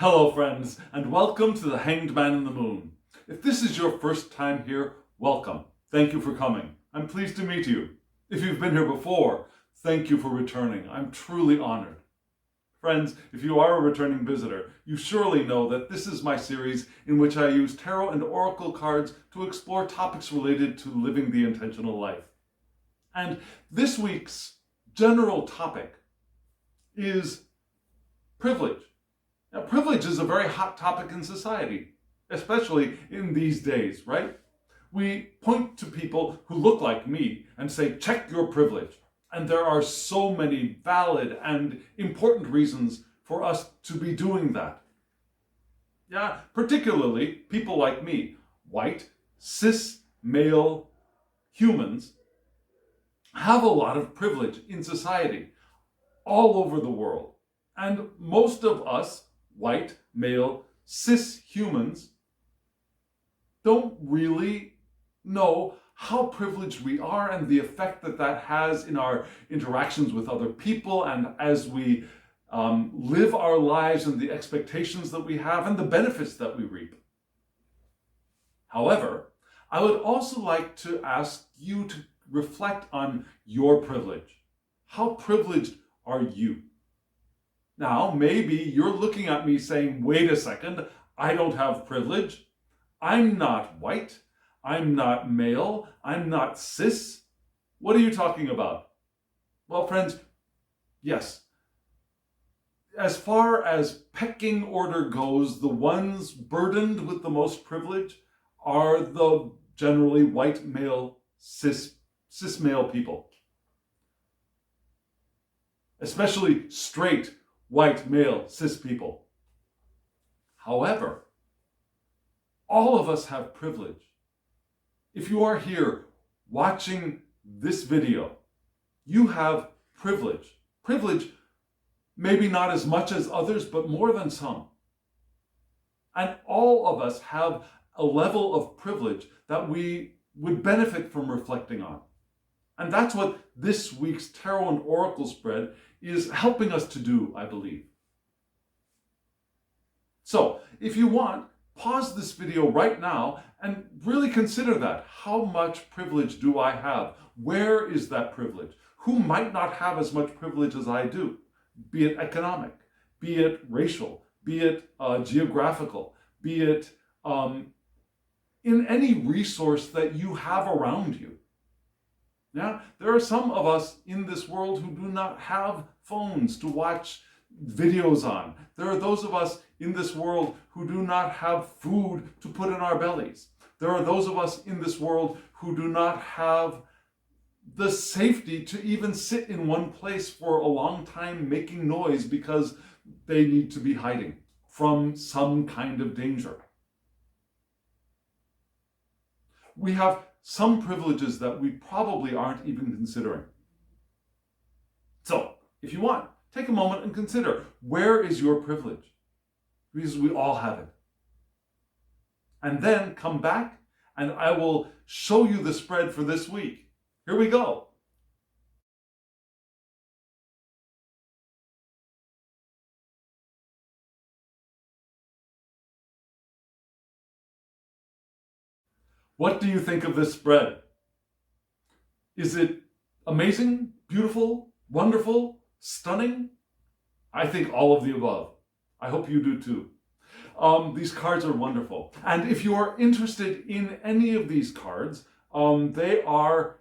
Hello friends, and welcome to the Hanged Man in the Moon. If this is your first time here, welcome. Thank you for coming. I'm pleased to meet you. If you've been here before, thank you for returning. I'm truly honored. Friends, if you are a returning visitor, you surely know that this is my series in which I use tarot and oracle cards to explore topics related to living the intentional life. And this week's general topic is privilege. Now, privilege is a very hot topic in society, especially in these days, right? We point to people who look like me and say, check your privilege. And there are so many valid and important reasons for us to be doing that. Yeah, particularly people like me, white, cis, male humans, have a lot of privilege in society all over the world. And most of us, white, male, cis humans, don't really know how privileged we are and the effect that that has in our interactions with other people and as we live our lives and the expectations that we have and the benefits that we reap. However, I would also like to ask you to reflect on your privilege. How privileged are you? Now, maybe you're looking at me saying, wait a second, I don't have privilege. I'm not white. I'm not male. I'm not cis. What are you talking about? Well, friends, yes. As far as pecking order goes, the ones burdened with the most privilege are the generally white male, cis male people. Especially straight, white, male, cis people. However, all of us have privilege. If you are here watching this video, you have privilege. Privilege, maybe not as much as others, but more than some. And all of us have a level of privilege that we would benefit from reflecting on. And that's what this week's Tarot and Oracle spread is helping us to do, I believe. So, if you want, pause this video right now and really consider that. How much privilege do I have? Where is that privilege? Who might not have as much privilege as I do? Be it economic, be it racial, be it geographical, be it in any resource that you have around you. Now, there are some of us in this world who do not have phones to watch videos on. There are those of us in this world who do not have food to put in our bellies. There are those of us in this world who do not have the safety to even sit in one place for a long time making noise because they need to be hiding from some kind of danger. We have some privileges that we probably aren't even considering. So, if you want, take a moment and consider, where is your privilege? Because we all have it. And then come back and I will show you the spread for this week. Here we go. What do you think of this spread? Is it amazing, beautiful, wonderful, stunning? I think all of the above. I hope you do too. These cards are wonderful. And if you are interested in any of these cards, they are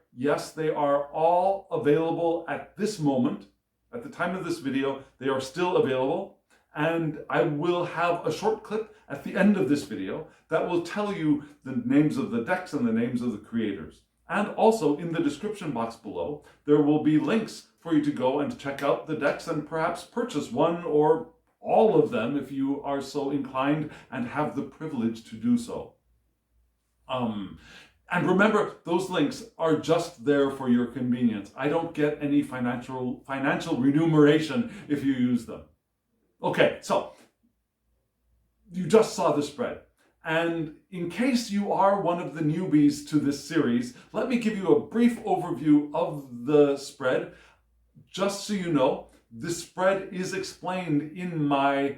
all available at this moment. At the time of this video, they are still available. And I will have a short clip at the end of this video that will tell you the names of the decks and the names of the creators. And also in the description box below, there will be links for you to go and check out the decks and perhaps purchase one or all of them if you are so inclined and have the privilege to do so. And remember, those links are just there for your convenience. I don't get any financial remuneration if you use them. Okay, so you just saw the spread. And in case you are one of the newbies to this series, let me give you a brief overview of the spread. Just so you know, this spread is explained in my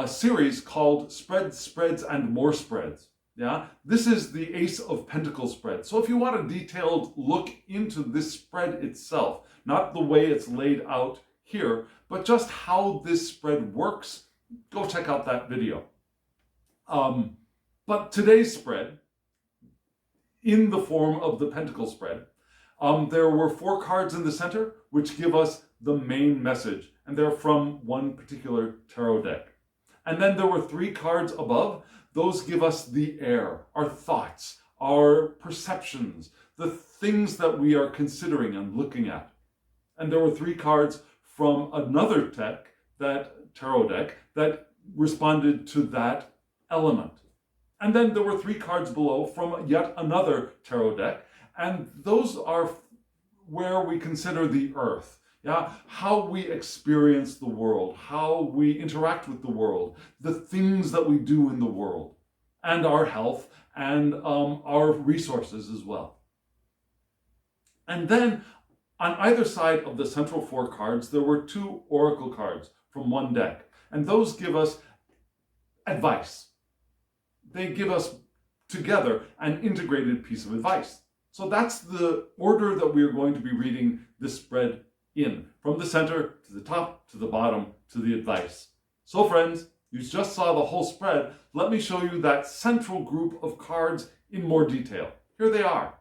series called Spreads, Spreads, and More Spreads. Yeah, this is the Ace of Pentacles spread. So if you want a detailed look into this spread itself, not the way it's laid out here, but just how this spread works, go check out that video. But today's spread, in the form of the Pentacle spread, there were 4 cards in the center, which give us the main message, and they're from one particular tarot deck. And then there were 3 cards above. Those give us the air, our thoughts, our perceptions, the things that we are considering and looking at. And there were 3 cards from another deck, that tarot deck, that responded to that element. And then there were 3 cards below from yet another tarot deck, and those are where we consider the earth, yeah, how we experience the world, how we interact with the world, the things that we do in the world, and our health and our resources as well. And then on either side of the central 4 cards, there were 2 oracle cards from one deck, and those give us advice. They give us together an integrated piece of advice. So that's the order that we are going to be reading this spread in, from the center to the top to the bottom to the advice. So friends, you just saw the whole spread. Let me show you that central group of cards in more detail. Here they are.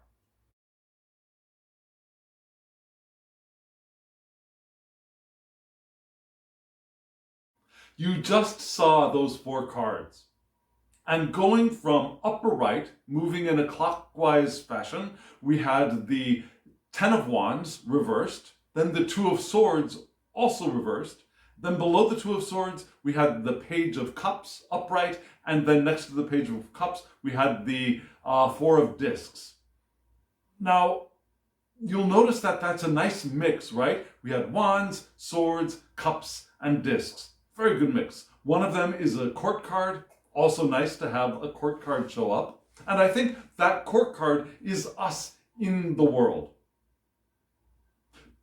You just saw those 4 cards. And going from upper right, moving in a clockwise fashion, we had the 10 of Wands reversed, then the 2 of Swords also reversed, then below the 2 of Swords, we had the Page of Cups upright, and then next to the Page of Cups, we had the 4 of Discs. Now, you'll notice that that's a nice mix, right? We had Wands, Swords, Cups, and Discs. Very good mix. One of them is a court card. Also nice to have a court card show up. And I think that court card is us in the world.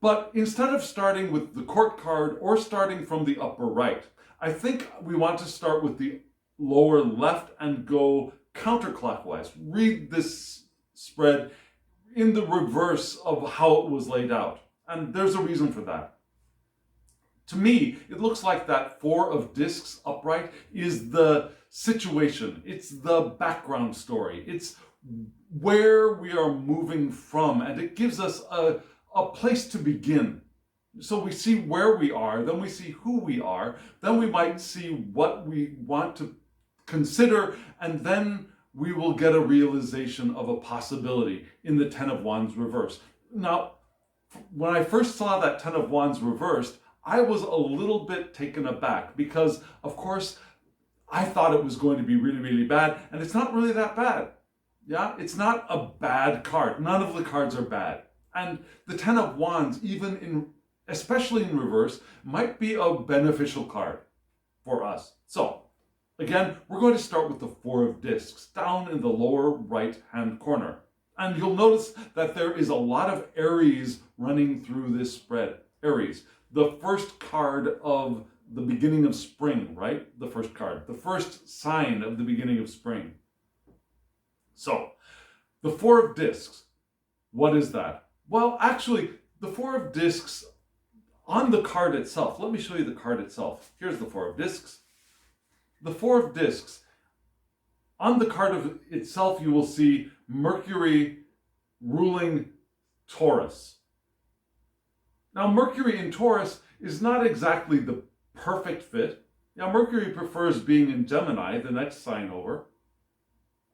But instead of starting with the court card or starting from the upper right, I think we want to start with the lower left and go counterclockwise. Read this spread in the reverse of how it was laid out. And there's a reason for that. To me, it looks like that 4 of Discs upright is the situation. It's the background story. It's where we are moving from, and it gives us a place to begin. So we see where we are, then we see who we are, then we might see what we want to consider, and then we will get a realization of a possibility in the 10 of Wands reversed. Now, when I first saw that 10 of Wands reversed, I was a little bit taken aback because, of course, I thought it was going to be really, really bad, and it's not really that bad. Yeah, it's not a bad card. None of the cards are bad. And the 10 of Wands, especially in reverse, might be a beneficial card for us. So, again, we're going to start with the 4 of Discs, down in the lower right-hand corner. And you'll notice that there is a lot of Aries running through this spread. Aries. The first card of the beginning of spring, right? The first card, the first sign of the beginning of spring. So, the 4 of Discs, what is that? Well, actually, the 4 of Discs on the card itself, let me show you the card itself. Here's the 4 of Discs. The 4 of Discs, on the card of itself, you will see Mercury ruling Taurus. Now, Mercury in Taurus is not exactly the perfect fit. Now, Mercury prefers being in Gemini, the next sign over.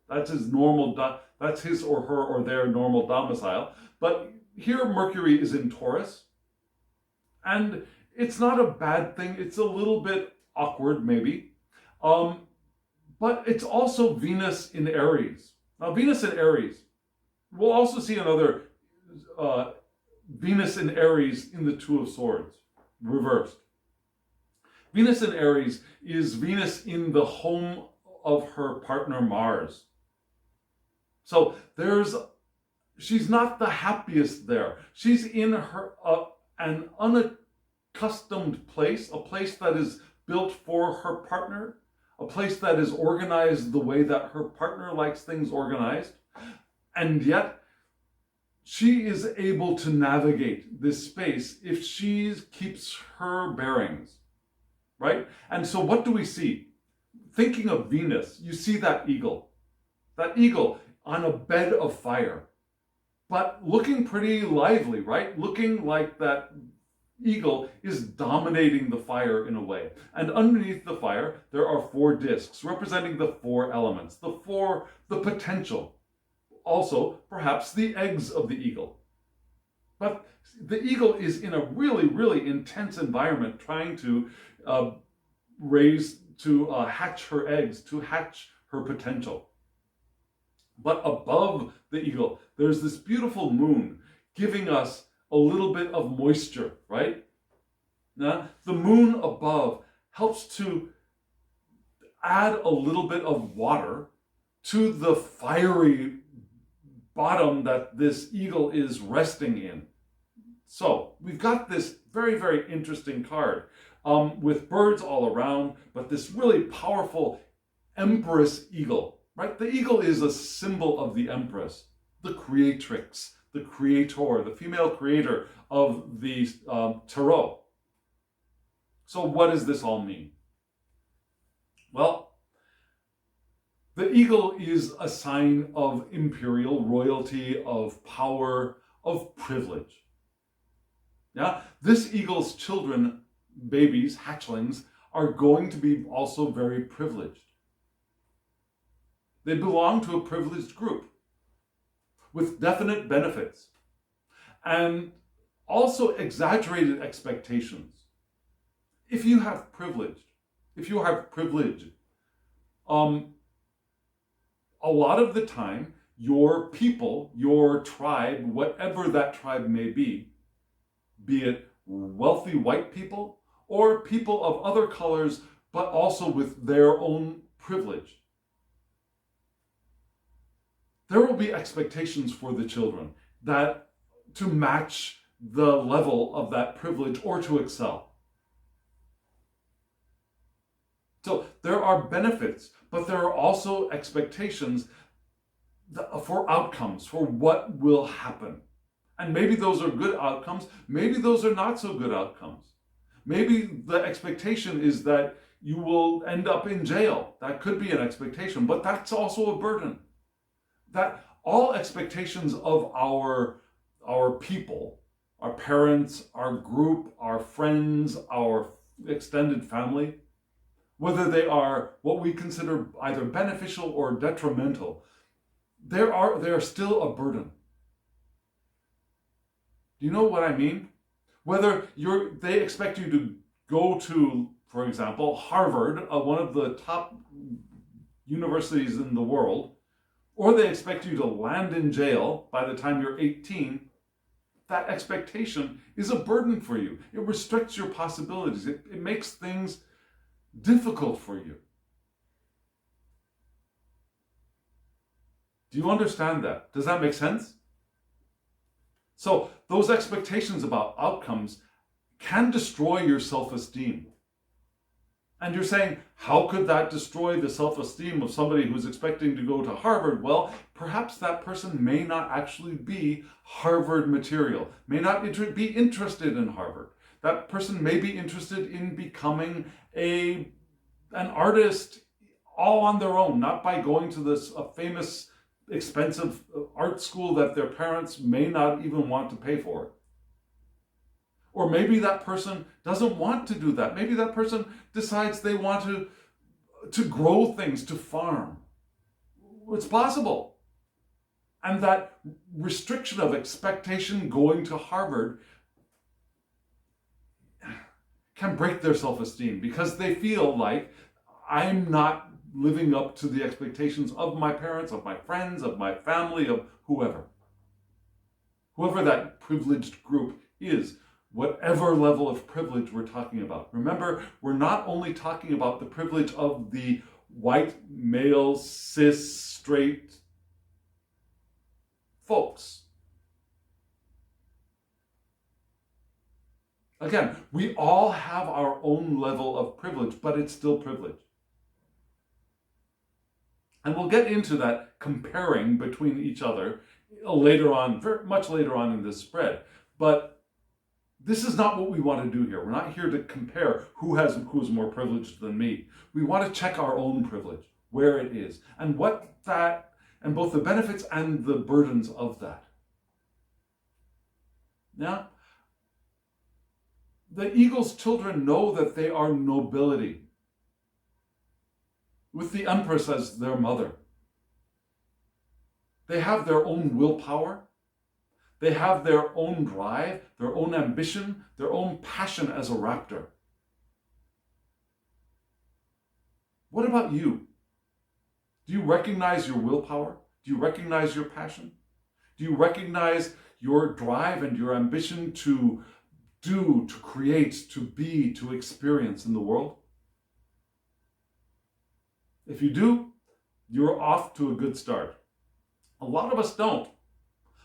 That's his normal, that's his or her or their normal domicile. But here, Mercury is in Taurus. And it's not a bad thing. It's a little bit awkward, maybe. But it's also Venus in Aries. Now, Venus in Aries, we'll also see another Venus in Aries in the 2 of Swords, reversed. Venus in Aries is Venus in the home of her partner Mars. So she's not the happiest there. She's in an unaccustomed place, a place that is built for her partner, a place that is organized the way that her partner likes things organized, and yet she is able to navigate this space if she keeps her bearings, right? And so what do we see? Thinking of Venus, you see that eagle on a bed of fire, but looking pretty lively, right? Looking like that eagle is dominating the fire in a way. And underneath the fire, there are 4 discs representing the 4 elements, the potential. Also, perhaps the eggs of the eagle. But the eagle is in a really, really intense environment trying to hatch her eggs, to hatch her potential. But above the eagle, there's this beautiful moon giving us a little bit of moisture, right? Now, the moon above helps to add a little bit of water to the fiery bottom that this eagle is resting in. So we've got this very, very interesting card with birds all around, but this really powerful empress eagle, right? The eagle is a symbol of the empress, the creatrix, the creator, the female creator of the tarot. So what does this all mean? Well, the eagle is a sign of imperial royalty, of power, of privilege. Yeah, this eagle's children, babies, hatchlings, are going to be also very privileged. They belong to a privileged group with definite benefits and also exaggerated expectations. If you have privilege, a lot of the time, your people, your tribe, whatever that tribe may be it wealthy white people or people of other colors, but also with their own privilege, there will be expectations for the children that to match the level of that privilege or to excel. So there are benefits, but there are also expectations for outcomes, for what will happen. And maybe those are good outcomes, maybe those are not so good outcomes. Maybe the expectation is that you will end up in jail. That could be an expectation, but that's also a burden. That all expectations of our people, our parents, our group, our friends, our extended family, whether they are what we consider either beneficial or detrimental, they are still a burden. Do you know what I mean? Whether they expect you to go to, for example, Harvard, one of the top universities in the world, or they expect you to land in jail by the time you're 18, that expectation is a burden for you. It restricts your possibilities. It makes things difficult for you. Do you understand that? Does that make sense? So those expectations about outcomes can destroy your self-esteem. And you're saying, how could that destroy the self-esteem of somebody who's expecting to go to Harvard? Well, perhaps that person may not actually be Harvard material, may not be interested in Harvard. That person may be interested in becoming an artist all on their own, not by going to this famous, expensive art school that their parents may not even want to pay for. Or maybe that person doesn't want to do that. Maybe that person decides they want to grow things, to farm. It's possible. And that restriction of expectation going to Harvard can break their self-esteem because they feel like I'm not living up to the expectations of my parents, of my friends, of my family, of whoever. Whoever that privileged group is, whatever level of privilege we're talking about. Remember, we're not only talking about the privilege of the white, male, cis, straight folks. Again, we all have our own level of privilege, but it's still privilege. And we'll get into that comparing between each other later on, much later on in this spread. But this is not what we want to do here. We're not here to compare who's more privileged than me. We want to check our own privilege, where it is, and and both the benefits and the burdens of that. Yeah? The eagle's children know that they are nobility, with the empress as their mother. They have their own willpower. They have their own drive, their own ambition, their own passion as a raptor. What about you? Do you recognize your willpower? Do you recognize your passion? Do you recognize your drive and your ambition to do, to create, to be, to experience in the world? If you do, you're off to a good start. A lot of us don't.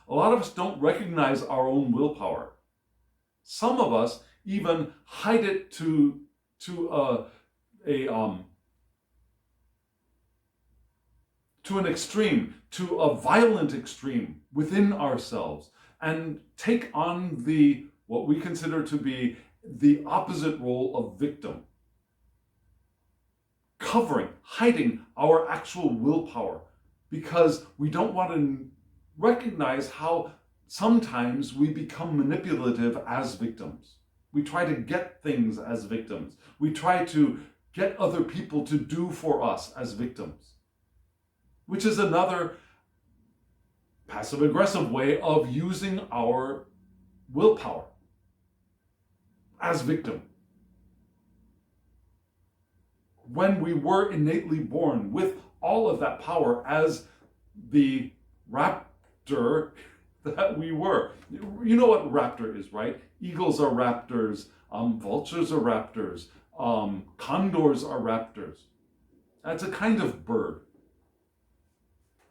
A lot of us don't recognize our own willpower. Some of us even hide it to an extreme, to a violent extreme within ourselves, and take on what we consider to be the opposite role of victim. Covering, hiding our actual willpower because we don't want to recognize how sometimes we become manipulative as victims. We try to get things as victims. We try to get other people to do for us as victims, which is another passive-aggressive way of using our willpower as victim. When we were innately born with all of that power as the raptor that we were. You know what raptor is, right? Eagles are raptors, vultures are raptors, condors are raptors. That's a kind of bird.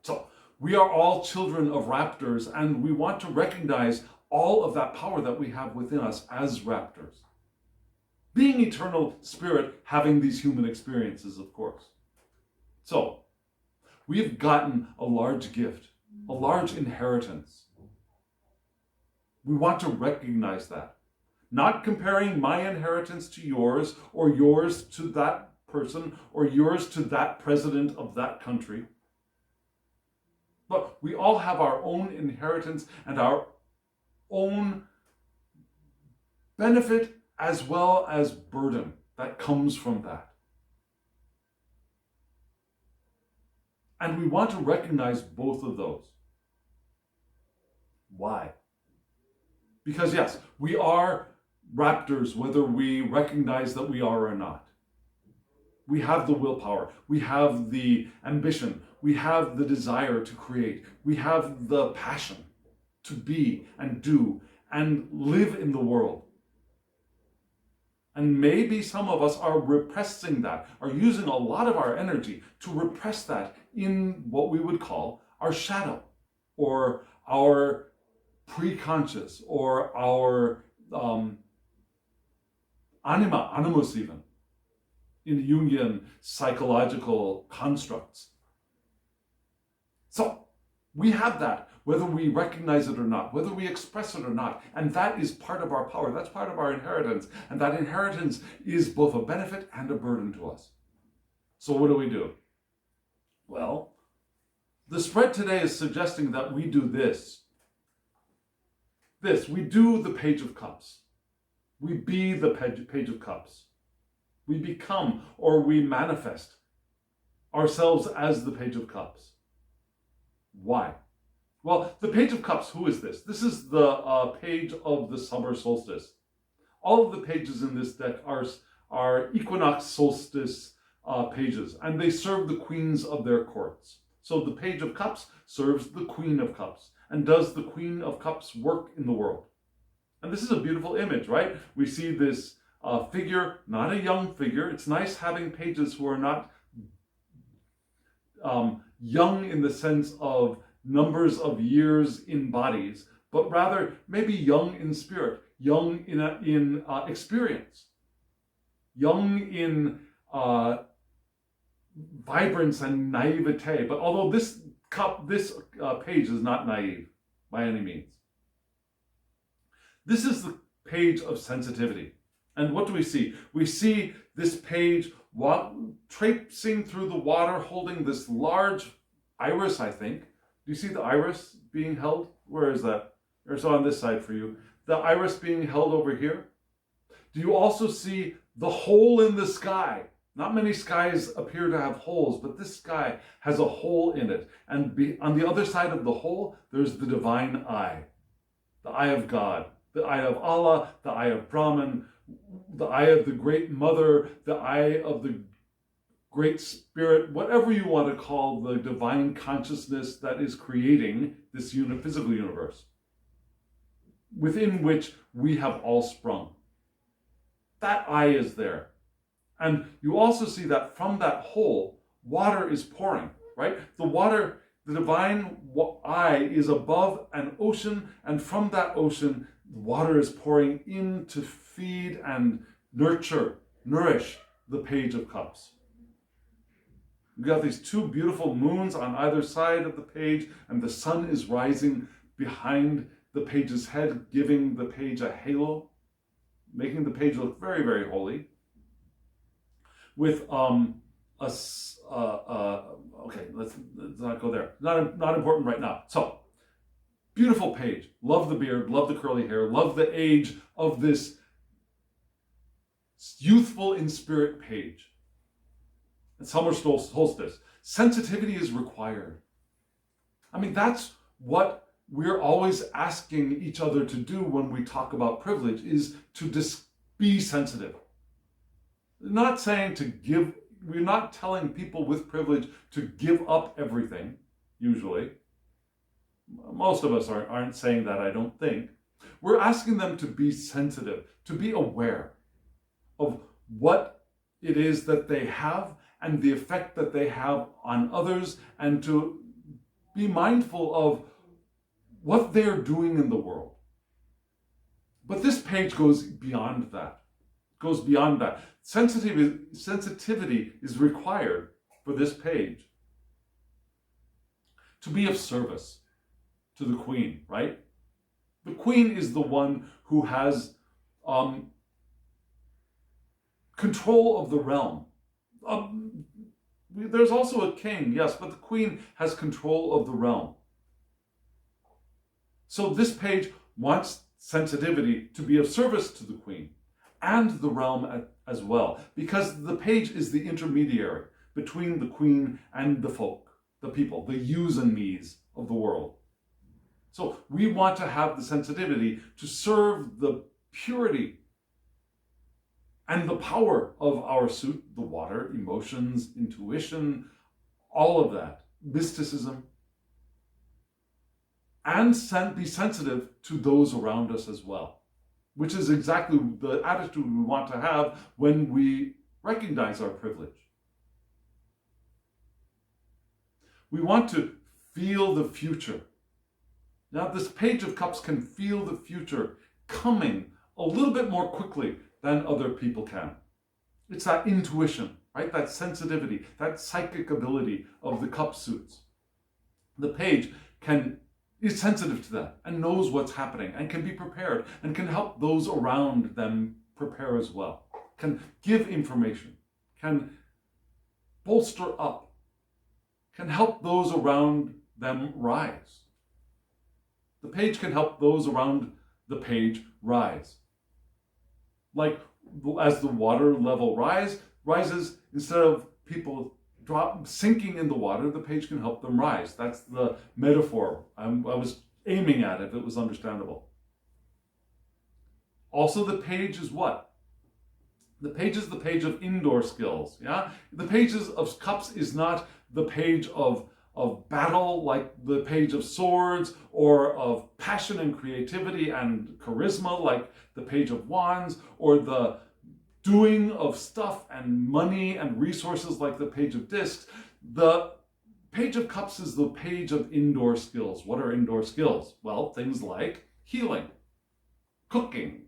So we are all children of raptors, and we want to recognize all of that power that we have within us as raptors. Being eternal spirit, having these human experiences, of course. So, we've gotten a large gift, a large inheritance. We want to recognize that. Not comparing my inheritance to yours, or yours to that person, or yours to that president of that country. But we all have our own inheritance and our own benefit as well as burden that comes from that. And we want to recognize both of those. Why? Because yes, we are raptors, whether we recognize that we are or not. We have the willpower, we have the ambition, we have the desire to create, we have the passion to be and do and live in the world. And maybe some of us are repressing that, are using a lot of our energy to repress that in what we would call our shadow, or our pre-conscious, or our animus even, in Jungian psychological constructs. So we have that, whether we recognize it or not, whether we express it or not. And that is part of our power. That's part of our inheritance. And that inheritance is both a benefit and a burden to us. So what do? Well, the spread today is suggesting that we do this. We do the Page of Cups. We be the Page of Cups. We become, or we manifest ourselves as the Page of Cups. Why? Well, the Page of Cups, who is this? This is the page of the summer solstice. All of the pages in this deck are equinox solstice pages, and they serve the queens of their courts. So the Page of Cups serves the Queen of Cups, and does the Queen of Cups work in the world. And this is a beautiful image, right? We see this figure, not a young figure. It's nice having pages who are not young in the sense of numbers of years in bodies, but rather maybe young in spirit, young in experience, young in vibrance and naivete. But although this page is not naive by any means, this is the page of sensitivity. And what do we see? We see this page traipsing through the water, holding this large iris, I think. Do you see the iris being held? Where is that? It's on this side for you. The iris being held over here. Do you also see the hole in the sky? Not many skies appear to have holes, but this sky has a hole in it. And on the other side of the hole, there's the divine eye. The eye of God, the eye of Allah, the eye of Brahman, the eye of the Great Mother, the eye of the Great Spirit, whatever you want to call the divine consciousness that is creating this physical universe, within which we have all sprung. That eye is there. And you also see that from that hole, water is pouring, right? The divine eye is above an ocean, and from that ocean, water is pouring in to feed and nourish the Page of Cups. We've got these two beautiful moons on either side of the page, and the sun is rising behind the page's head, giving the page a halo, making the page look very, very holy. With okay, let's not go there. Not important right now. So, beautiful page. Love the beard, love the curly hair, love the age of this youthful in spirit page. And summer solstice. Sensitivity is required. I mean, that's what we're always asking each other to do when we talk about privilege, is to be sensitive. Not saying we're not telling people with privilege to give up everything, usually. Most of us aren't saying that, I don't think. We're asking them to be sensitive, to be aware of what it is that they have and the effect that they have on others, and to be mindful of what they're doing in the world. But this page goes beyond that. Sensitivity is required for this page to be of service to the queen, right? The queen is the one who has control of the realm. There's also a king, yes, but the queen has control of the realm. So this page wants sensitivity to be of service to the queen and the realm as well, because the page is the intermediary between the queen and the folk, the people, the yous and me's of the world. So we want to have the sensitivity to serve the purity and the power of our suit, the water, emotions, intuition, all of that, mysticism, and be sensitive to those around us as well, which is exactly the attitude we want to have when we recognize our privilege. We want to feel the future. Now, this Page of Cups can feel the future coming a little bit more quickly than other people can. It's that intuition, right? That sensitivity, that psychic ability of the cup suits. The page is sensitive to that and knows what's happening and can be prepared and can help those around them prepare as well. Can give information, can bolster up, can help those around them rise. The page can help those around the page rise. Like as the water level rises, instead of people sinking in the water, the page can help them rise. That's the metaphor I was aiming at, if it was understandable. Also, the page is what? The page is the page of indoor skills. Yeah, the pages of cups is not the page of battle, like the Page of Swords, or of passion and creativity and charisma, like the Page of Wands, or the doing of stuff and money and resources, like the Page of Discs. The Page of Cups is the page of indoor skills. What are indoor skills? Well, things like healing, cooking,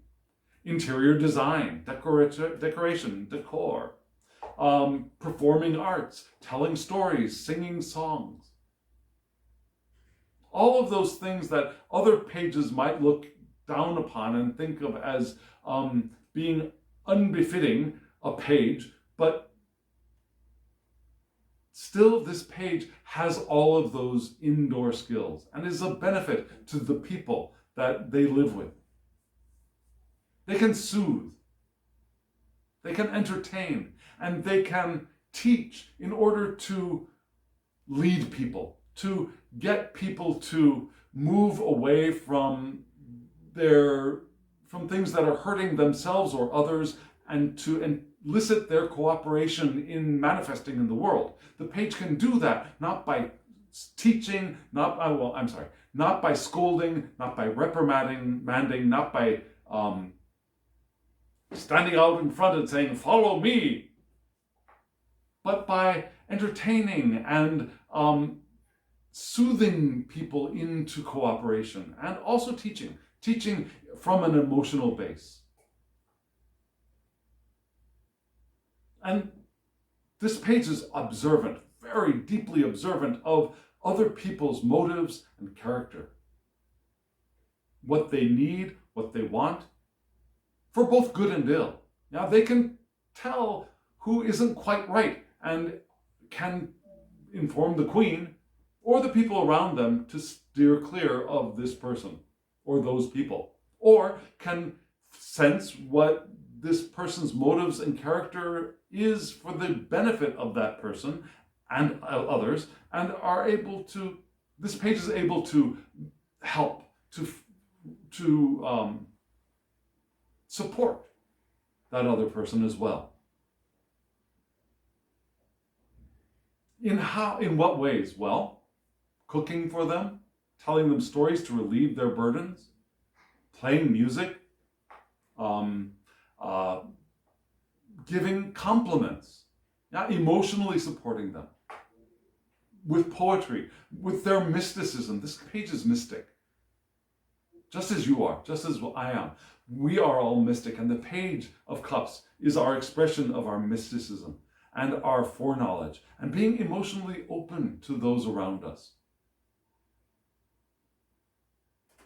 interior design, decoration, decor, performing arts, telling stories, singing songs. All of those things that other pages might look down upon and think of as being unbefitting a page, but still this page has all of those indoor skills and is a benefit to the people that they live with. They can soothe, they can entertain, and they can teach in order to lead people, to get people to move away from things that are hurting themselves or others, and to elicit their cooperation in manifesting in the world. The page can do that, not by teaching, not by scolding, not by reprimanding, not by standing out in front and saying, "Follow me," but by entertaining and soothing people into cooperation, and also teaching from an emotional base. And this page is observant, very deeply observant of other people's motives and character, what they need, what they want, for both good and ill. Now, they can tell who isn't quite right and can inform the queen or the people around them to steer clear of this person or those people, or can sense what this person's motives and character is for the benefit of that person and others, and this page is able to help, to support that other person as well. In what ways? Well, cooking for them, telling them stories to relieve their burdens, playing music, giving compliments, emotionally supporting them, with poetry, with their mysticism. This page is mystic, just as you are, just as I am. We are all mystic, and the Page of Cups is our expression of our mysticism and our foreknowledge, and being emotionally open to those around us.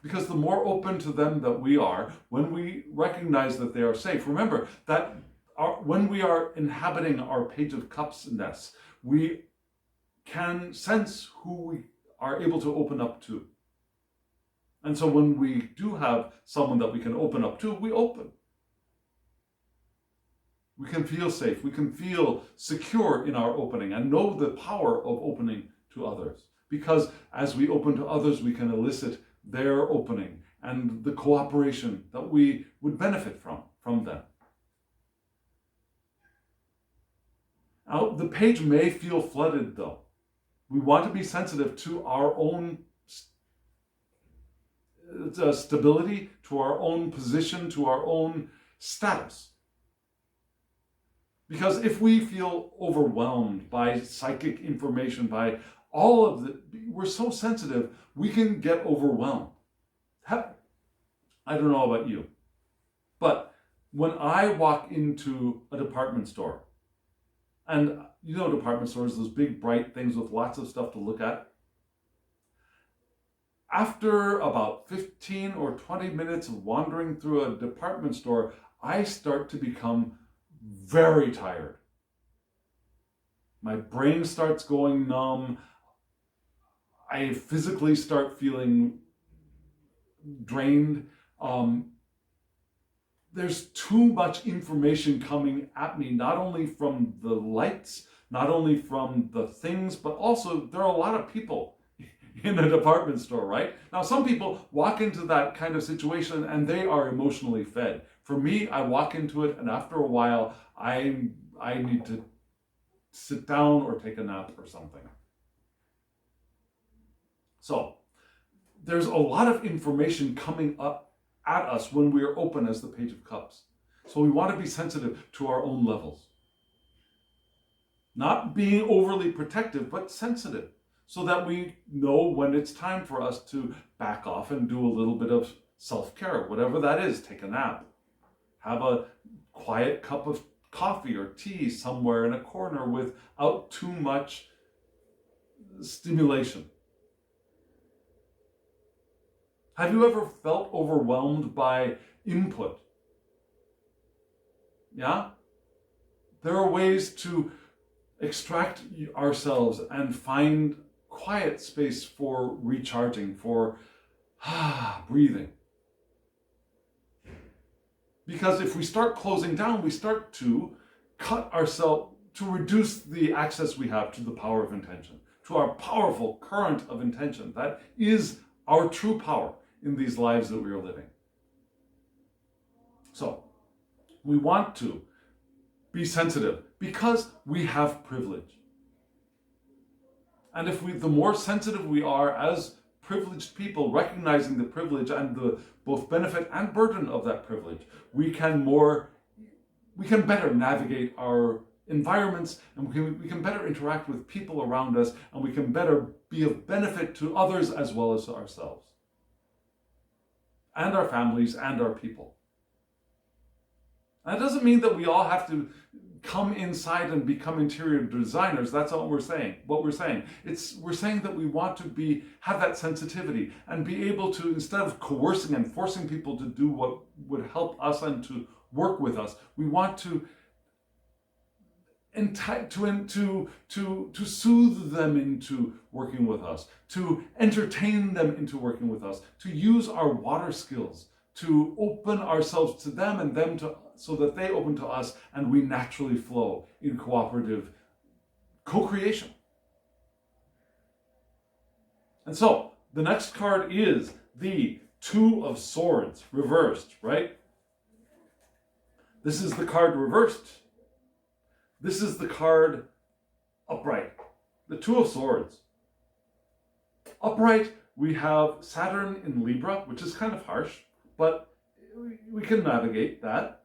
Because the more open to them that we are, when we recognize that they are safe, remember that when we are inhabiting our Page of Cups nest, we can sense who we are able to open up to. And so when we do have someone that we can open up to, we open. We can feel safe. We can feel secure in our opening and know the power of opening to others. Because as we open to others, we can elicit their opening and the cooperation that we would benefit from them. Now, the page may feel flooded, though. We want to be sensitive to our own stability, to our own position, to our own status. Because if we feel overwhelmed by psychic information, by all of we're so sensitive, we can get overwhelmed. I don't know about you, but when I walk into a department store, and you know department stores, those big bright things with lots of stuff to look at, after about 15 or 20 minutes of wandering through a department store, I start to become very tired. My brain starts going numb. I physically start feeling drained. There's too much information coming at me, not only from the lights, not only from the things, but also there are a lot of people in a department store, right? Now, some people walk into that kind of situation and they are emotionally fed. For me, I walk into it, and after a while, I need to sit down or take a nap or something. So, there's a lot of information coming up at us when we are open as the Page of Cups. So we want to be sensitive to our own levels. Not being overly protective, but sensitive. so that we know when it's time for us to back off and do a little bit of self-care, whatever that is. Take a nap, have a quiet cup of coffee or tea somewhere in a corner without too much stimulation. Have you ever felt overwhelmed by input? Yeah? There are ways to extract ourselves and find quiet space for recharging, for breathing. Because if we start closing down, we start to cut ourselves, to reduce the access we have to the power of intention, to our powerful current of intention. That is our true power in these lives that we are living. So, we want to be sensitive because we have privilege. And the more sensitive we are as privileged people, recognizing the privilege and the both benefit and burden of that privilege, we can better navigate our environments, and we can better interact with people around us, and we can better be of benefit to others as well as to ourselves, and our families and our people. That doesn't mean that we all have to come inside and become interior designers. That's not what we're saying. We're saying that we want to have that sensitivity and be able to, instead of coercing and forcing people to do what would help us and to work with us, we want to soothe them into working with us, to entertain them into working with us, to use our water skills, to open ourselves to them and them to so that they open to us, and we naturally flow in cooperative co-creation. And so the next card is the Two of Swords reversed, right? This is the card reversed. This is the card upright. The Two of Swords. Upright, we have Saturn in Libra, which is kind of harsh, but we can navigate that.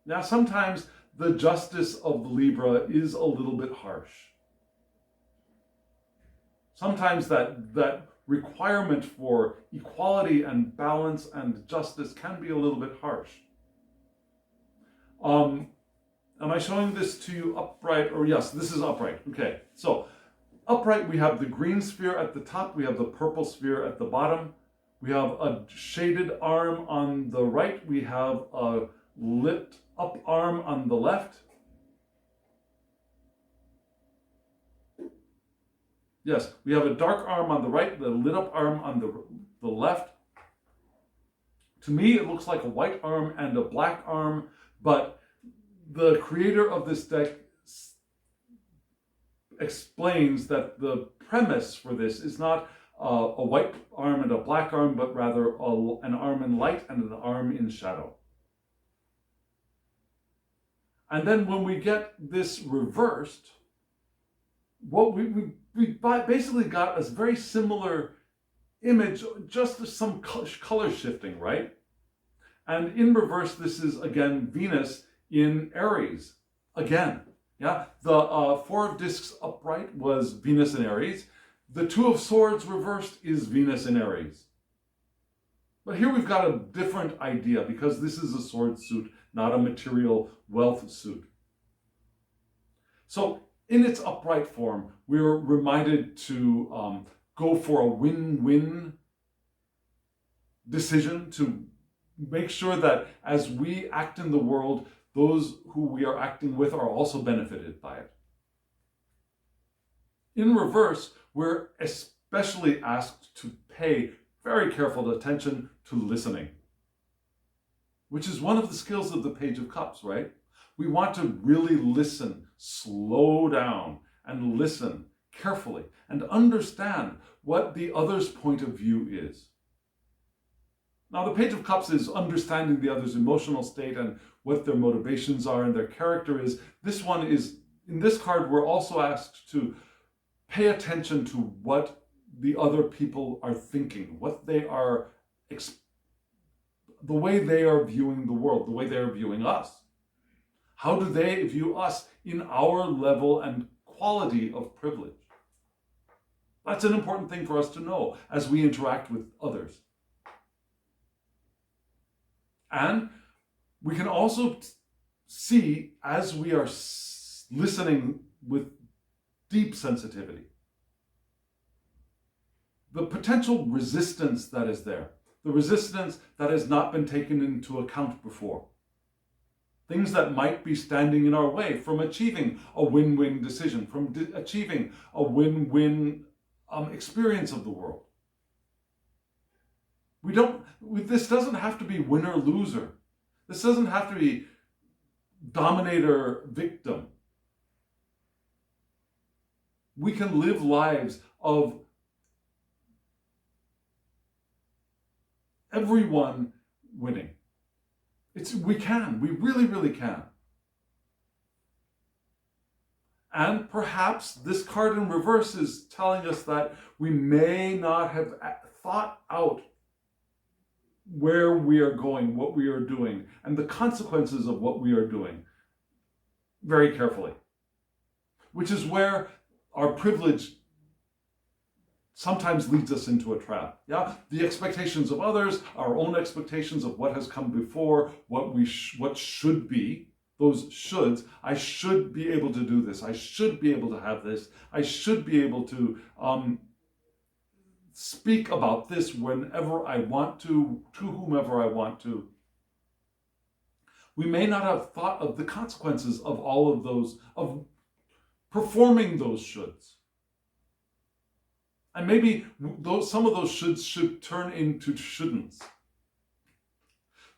Now, sometimes the justice of Libra is a little bit harsh. Sometimes that requirement for equality and balance and justice can be a little bit harsh. Am I showing this to you upright? Or yes, this is upright. Okay, so upright, we have the green sphere at the top, we have the purple sphere at the bottom, we have a shaded arm on the right, we have a lit up arm on the left. Yes, we have a dark arm on the right, the lit up arm on the left. To me, it looks like a white arm and a black arm, but the creator of this deck explains that the premise for this is not a white arm and a black arm, but rather an arm in light and an arm in shadow. And then when we get this reversed, what we basically got a very similar image, just some color shifting, right? And in reverse, this is again Venus in Aries again. Yeah, the Four of Discs upright was Venus in Aries. The Two of Swords reversed is Venus in Aries. But here we've got a different idea because this is a sword suit, not a material wealth suit. So in its upright form, we're reminded to go for a win-win decision, to make sure that as we act in the world, those who we are acting with are also benefited by it. In reverse, we're especially asked to pay very careful attention to listening, which is one of the skills of the Page of Cups, right? We want to really listen, slow down, and listen carefully, and understand what the other's point of view is. Now, the Page of Cups is understanding the other's emotional state and what their motivations are and their character is. This one is, in this card, we're also asked to pay attention to what the other people are thinking, what they are, the way they are viewing the world, the way they are viewing us. How do they view us in our level and quality of privilege? That's an important thing for us to know as we interact with others. And we can also see, as we are listening with deep sensitivity, the potential resistance that is there, the resistance that has not been taken into account before. Things that might be standing in our way from achieving a win-win decision, from achieving a win-win experience of the world. This doesn't have to be winner-loser. This doesn't have to be dominator-victim. We can live lives of everyone winning. We really, really can. And perhaps this card in reverse is telling us that we may not have thought out where we are going, what we are doing, and the consequences of what we are doing very carefully. Which is where our privilege sometimes leads us into a trap. Yeah, the expectations of others, our own expectations of what has come before, what should be, those shoulds. I should be able to do this. I should be able to have this. I should be able to speak about this whenever I want to whomever I want to. We may not have thought of the consequences of all of those, of performing those shoulds. And maybe some of those shoulds should turn into shouldn'ts.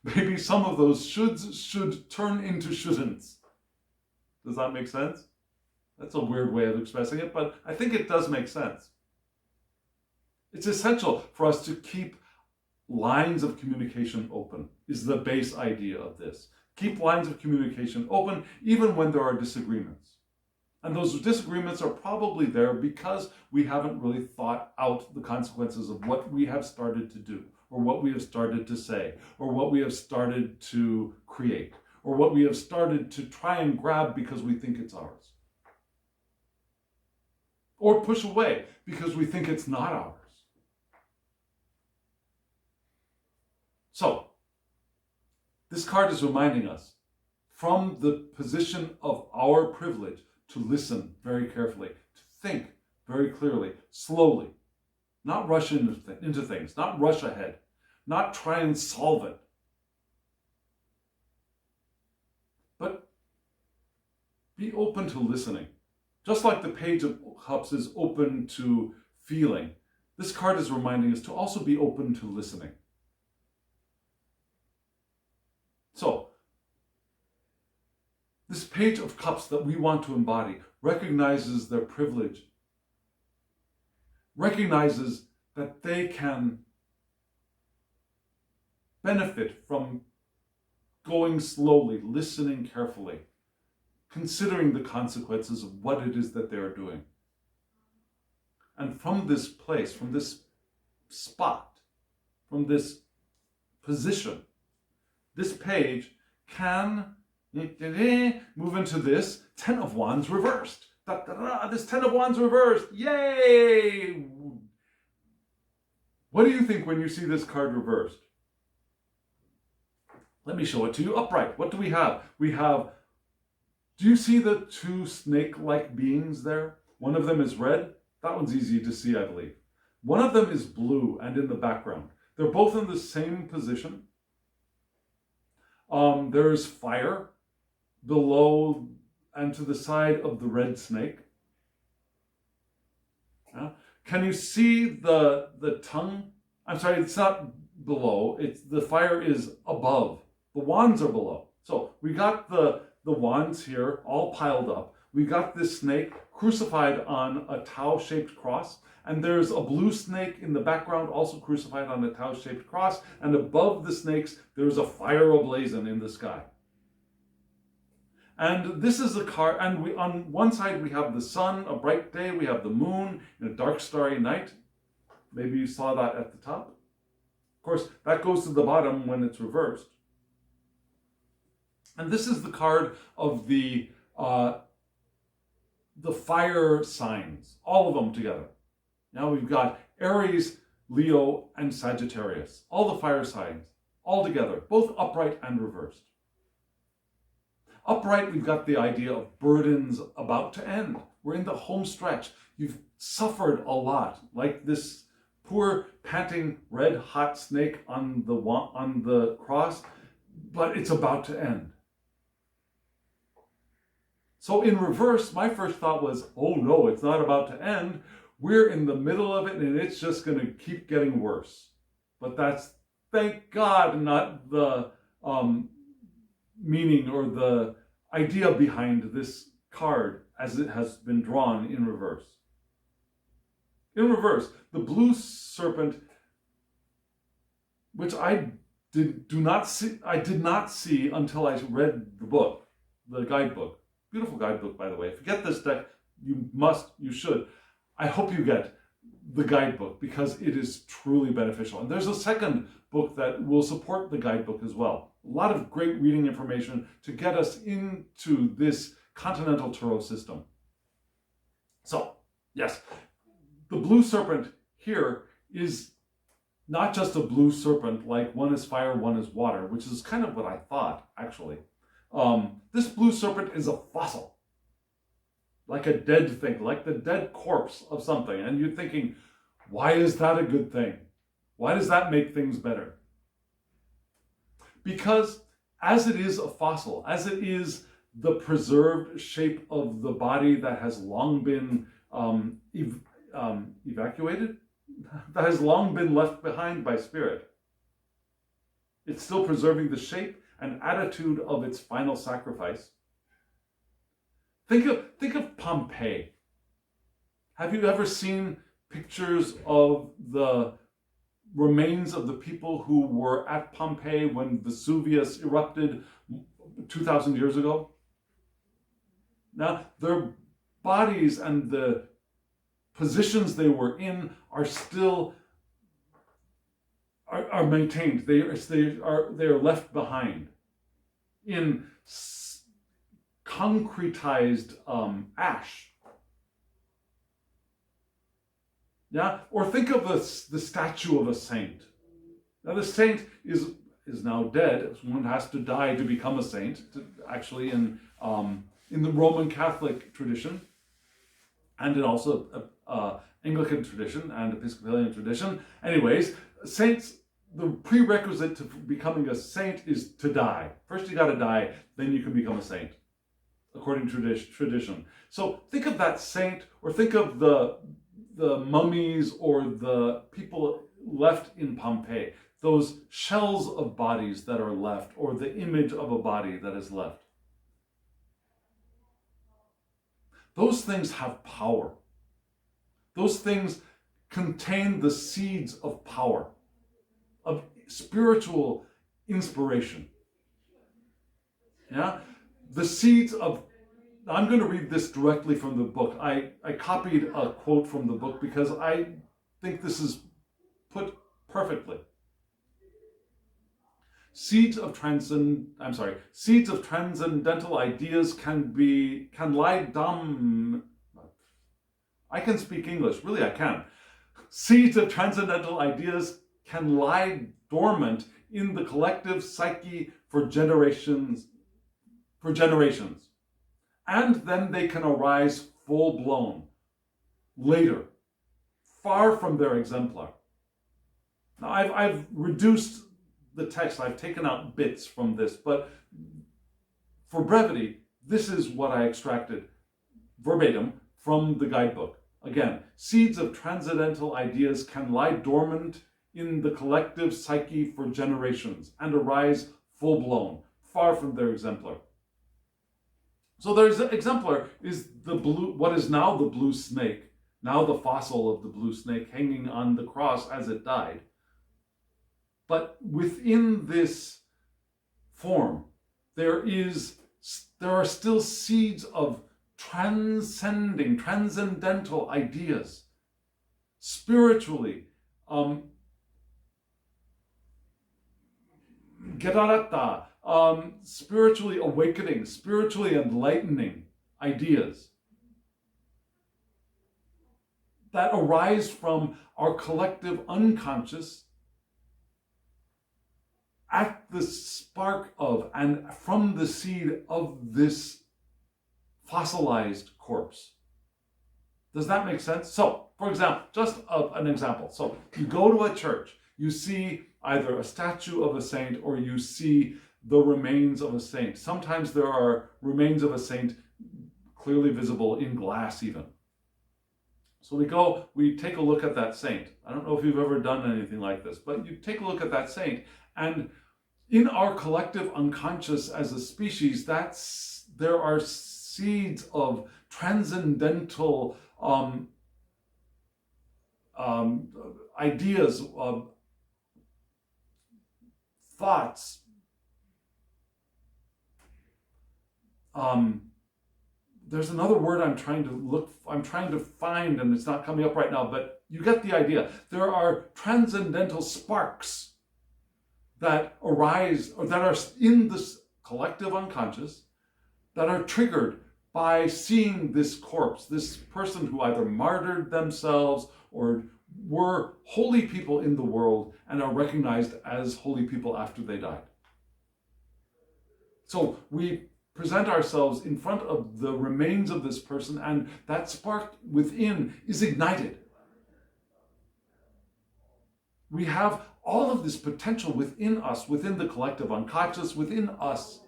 Maybe some of those shoulds should turn into shouldn'ts. Does that make sense? That's a weird way of expressing it, but I think it does make sense. It's essential for us to keep lines of communication open, is the base idea of this. Keep lines of communication open even when there are disagreements. And those disagreements are probably there because we haven't really thought out the consequences of what we have started to do, or what we have started to say, or what we have started to create, or what we have started to try and grab because we think it's ours. Or push away because we think it's not ours. So, this card is reminding us from the position of our privilege to listen very carefully, to think very clearly, slowly, not rush into things, not rush ahead, not try and solve it, but be open to listening. Just like the Page of Cups is open to feeling, this card is reminding us to also be open to listening. So, this Page of Cups that we want to embody recognizes their privilege, recognizes that they can benefit from going slowly, listening carefully, considering the consequences of what it is that they are doing. And from this place, from this spot, from this position, this page can move into this 10 of Wands reversed. This 10 of Wands reversed. Yay! What do you think when you see this card reversed? Let me show it to you upright. What do we have? Do you see the two snake-like beings there? One of them is red. That one's easy to see, I believe. One of them is blue and in the background. They're both in the same position. There's fire below and to the side of the red snake. Can you see the tongue? I'm sorry, it's not below. The fire is above. The wands are below. So we got the wands here all piled up. We got this snake crucified on a tau-shaped cross. And there's a blue snake in the background also crucified on a tau-shaped cross. And above the snakes, there's a fire ablazing in the sky. And this is a card, and on one side we have the sun, a bright day. We have the moon in a dark, starry night. Maybe you saw that at the top. Of course, that goes to the bottom when it's reversed. And this is the card of the fire signs, all of them together. Now we've got Aries, Leo, and Sagittarius, all the fire signs, all together, both upright and reversed. Upright, we've got the idea of burdens about to end. We're in the home stretch. You've suffered a lot, like this poor, panting, red-hot snake on the cross, but it's about to end. So in reverse, my first thought was, oh no, it's not about to end. We're in the middle of it and it's just going to keep getting worse. But that's, thank God, not the meaning or the idea behind this card as it has been drawn in reverse. In reverse, the blue serpent, which I did not see until I read the book, the guidebook. Beautiful guidebook, by the way. If you get this deck, you should. I hope you get the guidebook because it is truly beneficial. And there's a second book that will support the guidebook as well. A lot of great reading information to get us into this continental tarot system. So, yes, the blue serpent here is not just a blue serpent, like one is fire, one is water, which is kind of what I thought, actually. This blue serpent is a fossil, like a dead thing, like the dead corpse of something. And you're thinking, why is that a good thing? Why does that make things better? Because as it is a fossil, as it is the preserved shape of the body that has long been evacuated, that has long been left behind by spirit, it's still preserving the shape and attitude of its final sacrifice. Think of Pompeii. Have you ever seen pictures of the remains of the people who were at Pompeii when Vesuvius erupted 2,000 years ago? Now, their bodies and the positions they were in are still are maintained. They are left behind in concretized ash. Yeah, or think of the statue of a saint. Now, the saint is now dead. One has to die to become a saint. Actually, in the Roman Catholic tradition, and in also Anglican tradition and Episcopalian tradition. Anyways, saints, the prerequisite to becoming a saint is to die. First you got to die, then you can become a saint, according to tradition. So think of that saint, or think of the mummies or the people left in Pompeii, those shells of bodies that are left, or the image of a body that is left. Those things have power. Those things contain the seeds of power, of spiritual inspiration. Yeah? The seeds of... I'm going to read this directly from the book. I copied a quote from the book because I think this is put perfectly. Seeds of transcendental ideas can lie dumb. I can speak English, really I can. Seeds of transcendental ideas can lie dormant in the collective psyche for generations. And then they can arise full-blown later, far from their exemplar. Now I've reduced the text, I've taken out bits from this, but for brevity, this is what I extracted verbatim from the guidebook. Again, seeds of transcendental ideas can lie dormant in the collective psyche for generations and arise full-blown, far from their exemplar. So their exemplar is what is now the blue snake, now the fossil of the blue snake hanging on the cross as it died. But within this form, there are still seeds of transcendental ideas, spiritually, spiritually awakening, spiritually enlightening ideas that arise from our collective unconscious at the spark of and from the seed of this fossilized corpse. Does that make sense? So, for example, just an example. So you go to a church, you see either a statue of a saint or you see the remains of a saint. Sometimes there are remains of a saint clearly visible in glass even. So we take a look at that saint. I don't know if you've ever done anything like this, but you take a look at that saint, and in our collective unconscious as a species, there are seeds of transcendental ideas, thoughts, there's another word I'm trying to find, and it's not coming up right now, but you get the idea. There are transcendental sparks that arise, or that are in this collective unconscious, that are triggered by seeing this corpse, this person who either martyred themselves or were holy people in the world and are recognized as holy people after they died. So we present ourselves in front of the remains of this person, and that spark within is ignited. We have all of this potential within us, within the collective unconscious, within us.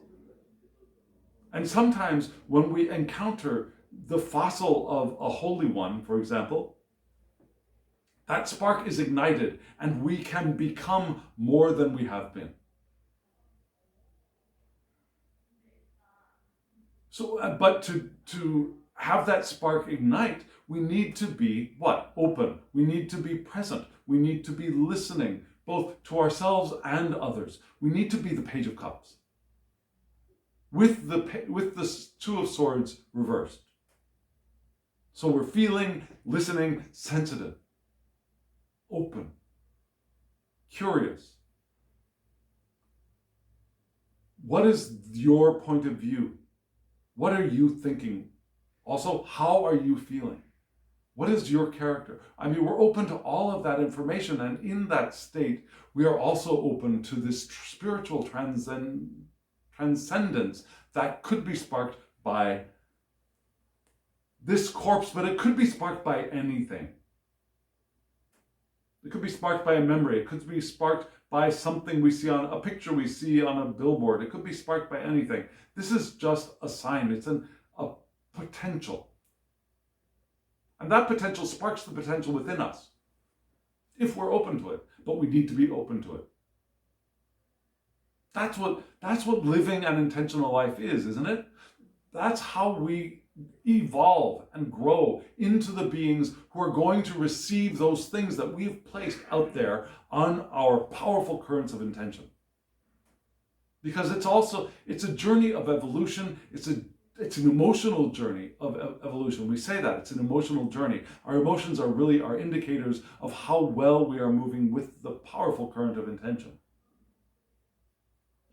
And sometimes when we encounter the fossil of a holy one, for example, that spark is ignited and we can become more than we have been. So, but to have that spark ignite, we need to be what? Open. We need to be present. We need to be listening, both to ourselves and others. We need to be the Page of Cups, with the Two of Swords reversed. So we're feeling, listening, sensitive, open, curious. What is your point of view? What are you thinking? Also, how are you feeling? What is your character? I mean, we're open to all of that information, and in that state, we are also open to this spiritual transcendence that could be sparked by this corpse, but it could be sparked by anything. It could be sparked by a memory. It could be sparked by something we see on a picture we see on a billboard. It could be sparked by anything. This is just a sign. It's a potential. And that potential sparks the potential within us, if we're open to it. But we need to be open to it. That's what living an intentional life is, isn't it? That's how we evolve and grow into the beings who are going to receive those things that we've placed out there on our powerful currents of intention. Because it's a journey of evolution. It's an emotional journey of evolution. We say that it's an emotional journey. Our emotions are really our indicators of how well we are moving with the powerful current of intention.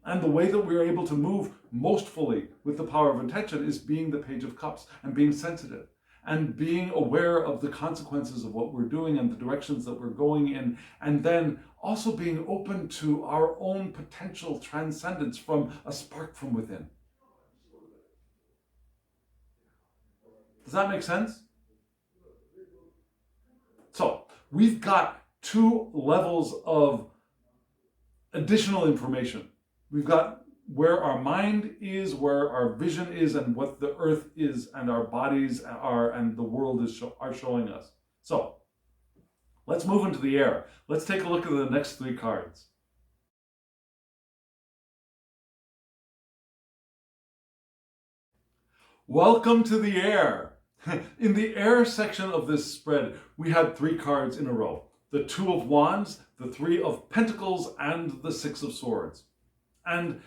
And the way that we're able to move most fully with the power of intention is being the Page of Cups and being sensitive and being aware of the consequences of what we're doing and the directions that we're going in, and then also being open to our own potential transcendence from a spark from within. Does that make sense? So we've got two levels of additional information. We've got where our mind is, where our vision is, and what the earth is, and our bodies are, and the world are showing us. So let's move into the air. Let's take a look at the next three cards. Welcome to the air. In the air section of this spread, we had three cards in a row. The Two of Wands, the Three of Pentacles, and the Six of Swords. And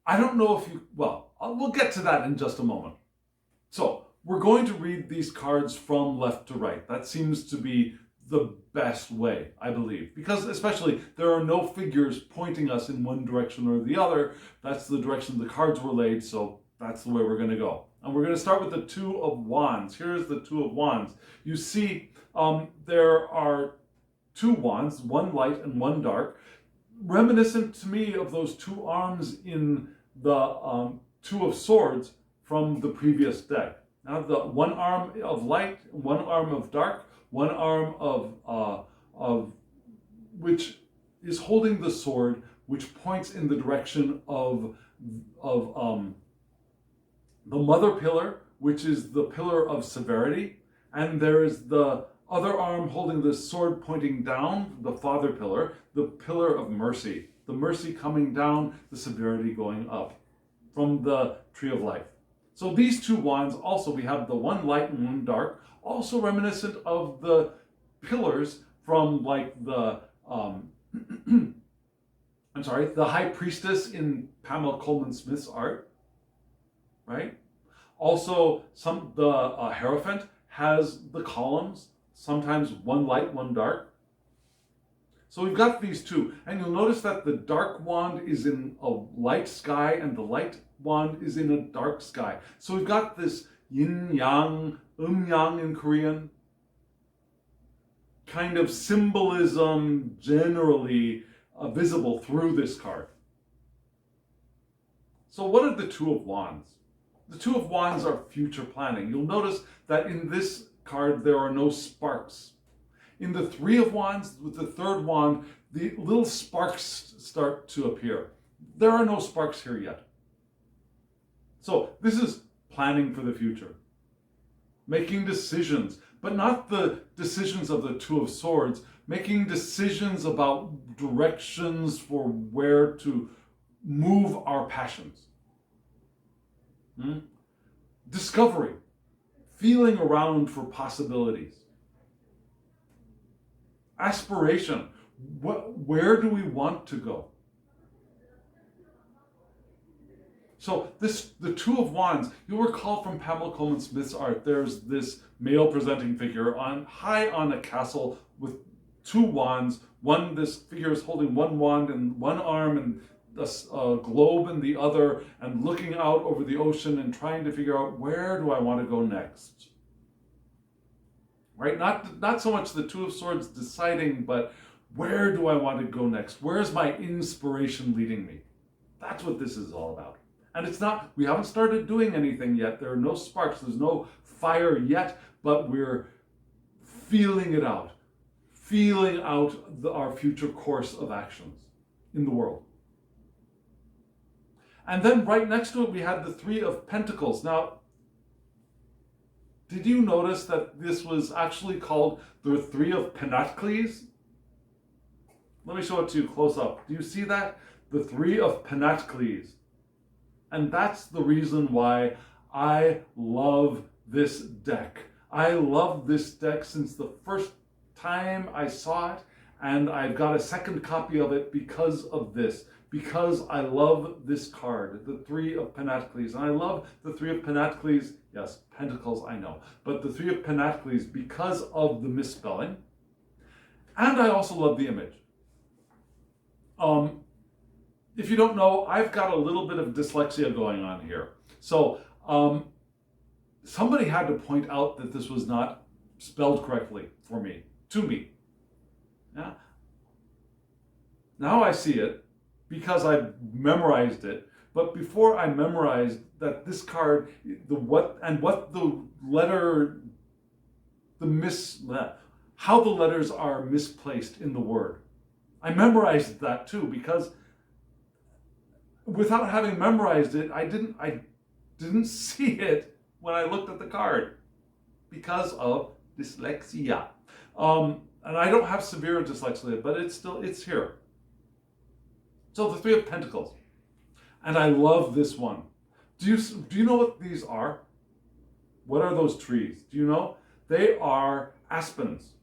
I don't know if we'll get to that in just a moment. So we're going to read these cards from left to right. That seems to be the best way, I believe, because especially there are no figures pointing us in one direction or the other. That's the direction the cards were laid, so that's the way we're going to go. And we're going to start with the Two of Wands. Here's the Two of Wands. You see there are two wands, one light and one dark, reminiscent to me of those two arms in the Two of Swords from the previous deck. Now the one arm of light, one arm of dark, one arm of which is holding the sword, which points in the direction of the mother pillar, which is the pillar of severity, and there is the other arm holding the sword pointing down, the father pillar, the pillar of mercy. The mercy coming down, the severity going up from the Tree of Life. So these two wands, also we have the one light and one dark, also reminiscent of the pillars from like the the High Priestess in Pamela Coleman Smith's art, right? Also, the Hierophant has the columns, sometimes one light, one dark. So we've got these two, and you'll notice that the dark wand is in a light sky and the light wand is in a dark sky. So we've got this yin-yang, yang in Korean, kind of symbolism generally visible through this card. So what are the Two of Wands? The Two of Wands are future planning. You'll notice that in this card there are no sparks. In the Three of Wands, with the third wand, the little sparks start to appear. There are no sparks here yet. So this is planning for the future. Making decisions, but not the decisions of the Two of Swords, making decisions about directions for where to move our passions. Discovery, feeling around for possibilities. Aspiration, where do we want to go? So the Two of Wands, you'll recall from Pamela Coleman Smith's art, there's this male presenting figure high on a castle with two wands. This figure is holding one wand in one arm and a globe in the other, and looking out over the ocean and trying to figure out, where do I want to go next? Right? Not so much the Two of Swords deciding, but where do I want to go next? Where's my inspiration leading me? That's what this is all about. And we haven't started doing anything yet. There are no sparks, there's no fire yet, but we're feeling it out. Feeling out our future course of actions in the world. And then right next to it, we had the Three of Pentacles. Now, did you notice that this was actually called the Three of Pentacles? Let me show it to you close up. Do you see that? The Three of Pentacles. And that's the reason why I love this deck. I love this deck since the first time I saw it, and I've got a second copy of it because of this. Because I love this card, the Three of Pentacles. And I love the Three of Pentacles, yes, Pentacles, I know, but the Three of Pentacles because of the misspelling. And I also love the image. If you don't know, I've got a little bit of dyslexia going on here. So somebody had to point out that this was not spelled correctly to me. Yeah. Now I see it, because I memorized it, but before I memorized that this card, how the letters are misplaced in the word. I memorized that too, because without having memorized it, I didn't see it when I looked at the card because of dyslexia. And I don't have severe dyslexia, but it's here. So the Three of Pentacles. And I love this one. Do you know what these are? What are those trees? Do you know? They are aspens.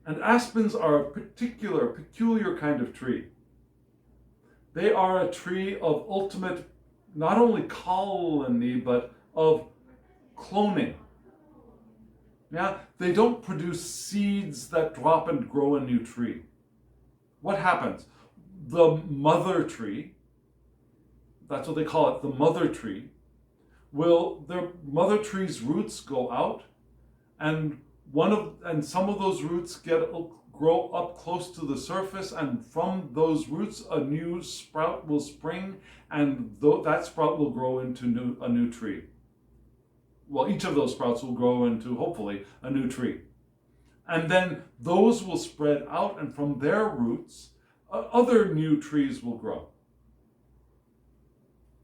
And aspens are a peculiar kind of tree. They are a tree of ultimate, not only colony, but of cloning. Yeah, they don't produce seeds that drop and grow a new tree. What happens? The mother tree, that's what they call it, the mother tree, will their mother tree's roots go out, and some of those roots grow up close to the surface, and from those roots a new sprout will spring, and that sprout will grow into a new tree. Well, each of those sprouts will grow into, hopefully, a new tree. And then those will spread out, and from their roots, other new trees will grow.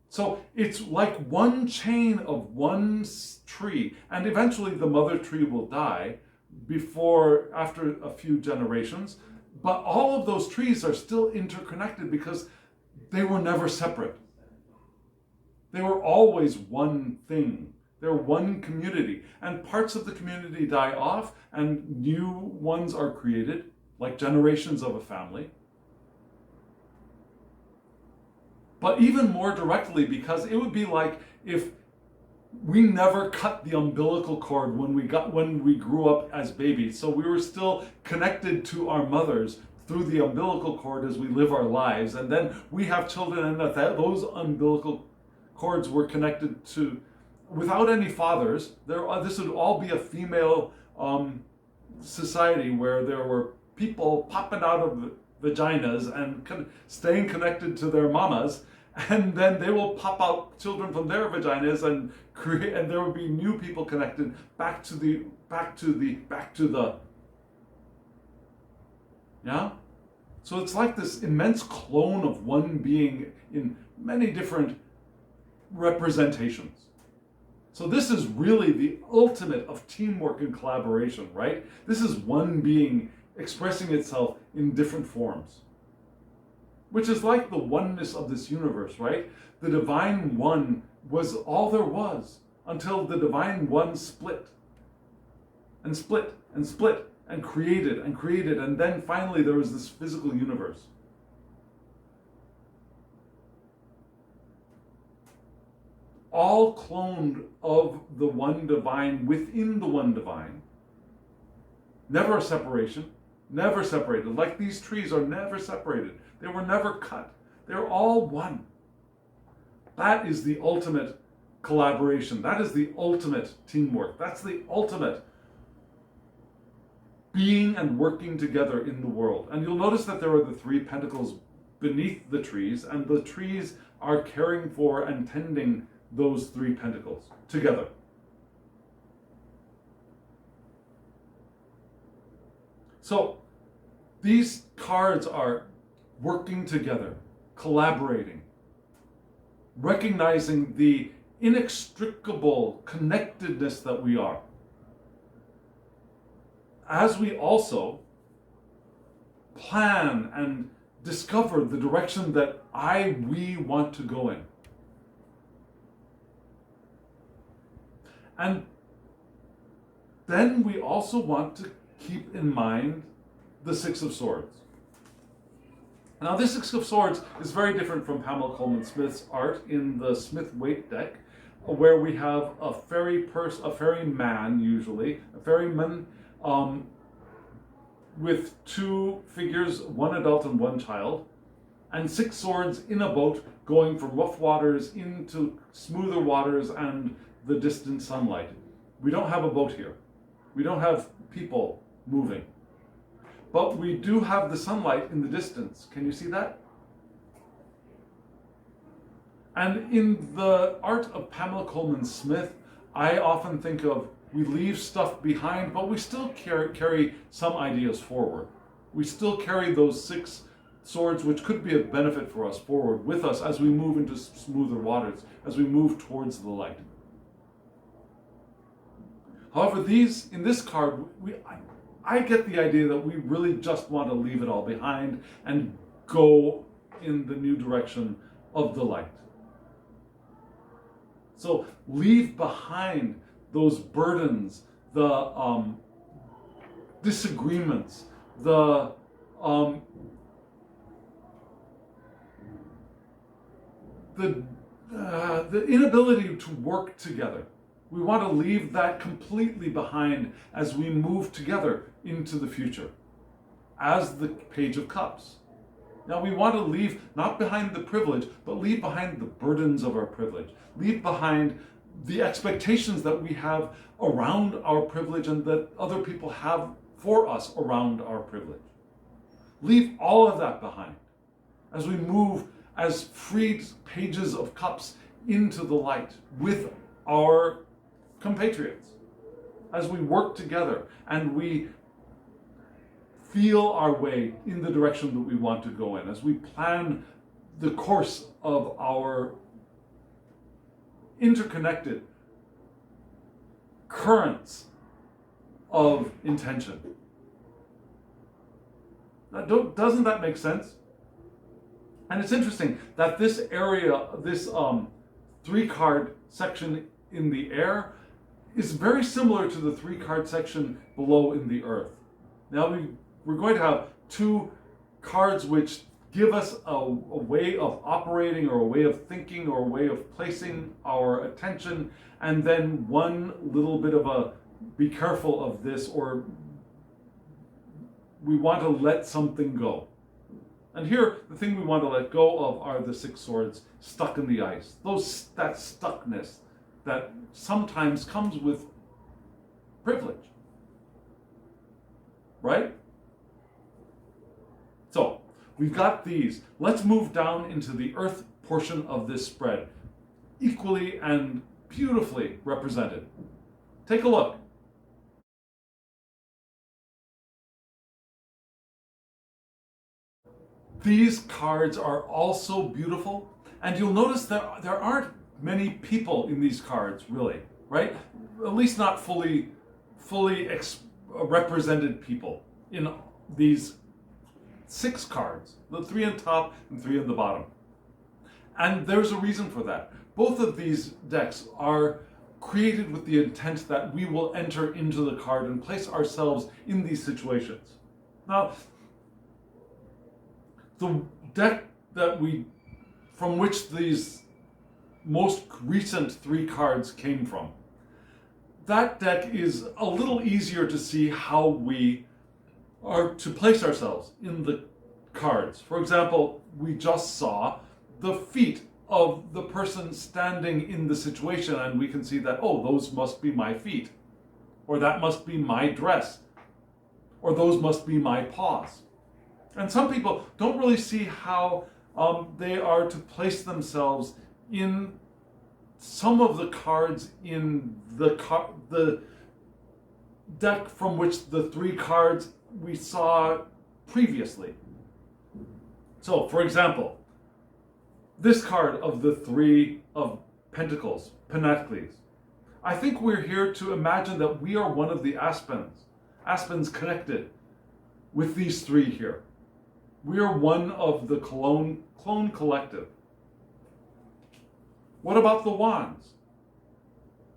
So it's like one chain of one tree, and eventually the mother tree will die after a few generations, but all of those trees are still interconnected because they were never separate. They were always one thing. They're one community, and parts of the community die off and new ones are created, like generations of a family. But even more directly, because it would be like if we never cut the umbilical cord when we grew up as babies. So we were still connected to our mothers through the umbilical cord as we live our lives. And then we have children, and those umbilical cords were connected to, without any fathers. This would all be a female society where there were people popping out of vaginas and staying connected to their mamas. And then they will pop out children from their vaginas and there will be new people connected back to the, yeah? So it's like this immense clone of one being in many different representations. So this is really the ultimate of teamwork and collaboration, right? This is one being expressing itself in different forms, which is like the oneness of this universe, right? The divine one was all there was until the divine one split and split and split and created, and then finally there was this physical universe. All cloned of the one divine within the one divine. Never a separation, never separated. Like these trees are never separated. They were never cut. They're all one. That is the ultimate collaboration. That is the ultimate teamwork. That's the ultimate being and working together in the world. And you'll notice that there are the three pentacles beneath the trees, and the trees are caring for and tending those three pentacles together. So these cards are working together, collaborating, recognizing the inextricable connectedness that we are, as we also plan and discover the direction that we want to go in. And then we also want to keep in mind the Six of Swords. Now, this Six of Swords is very different from Pamela Coleman Smith's art in the Smith-Waite deck, where we have a ferryman, usually, a ferryman with two figures, one adult and one child, and six swords in a boat going from rough waters into smoother waters and the distant sunlight. We don't have a boat here. We don't have people moving. But we do have the sunlight in the distance. Can you see that? And in the art of Pamela Coleman Smith, I often think of, we leave stuff behind, but we still carry some ideas forward. We still carry those six swords, which could be a benefit for us, forward with us as we move into smoother waters, as we move towards the light. However, in this card, I get the idea that we really just want to leave it all behind and go in the new direction of the light. So leave behind those burdens, the disagreements, the inability to work together. We want to leave that completely behind as we move together into the future, as the Page of Cups. Now we want to leave not behind the privilege, but leave behind the burdens of our privilege. Leave behind the expectations that we have around our privilege and that other people have for us around our privilege. Leave all of that behind as we move as freed pages of cups into the light with our compatriots, as we work together and we feel our way in the direction that we want to go in, as we plan the course of our interconnected currents of intention. Now, doesn't that make sense? And it's interesting that this area, this 3-card section in the air, is very similar to the 3-card section below in the earth. Now we're going to have 2 cards which give us a way of operating or a way of thinking or a way of placing our attention, and then one little bit of a be careful of this, or we want to let something go. And here, the thing we want to let go of are the 6 swords stuck in the ice. That stuckness that sometimes comes with privilege. Right? So, we've got these. Let's move down into the earth portion of this spread, equally and beautifully represented. Take a look. These cards are also beautiful, and you'll notice that there aren't many people in these cards, really, right? At least not fully represented people in these 6 cards, the 3 on top and 3 on the bottom. And there's a reason for that. Both of these decks are created with the intent that we will enter into the card and place ourselves in these situations. Now, the deck from which these most recent 3 cards came from, that deck is a little easier to see how we are to place ourselves in the cards. For example, we just saw the feet of the person standing in the situation, and we can see that, oh, those must be my feet, or that must be my dress, or those must be my paws. And some people don't really see how they are to place themselves in some of the cards in the deck from which the 3 cards we saw previously. So, for example, this card of the 3 of Pentacles, Pentacles. I think we're here to imagine that we are one of the aspens connected with these 3 here. We are one of the clone collective. What about the wands?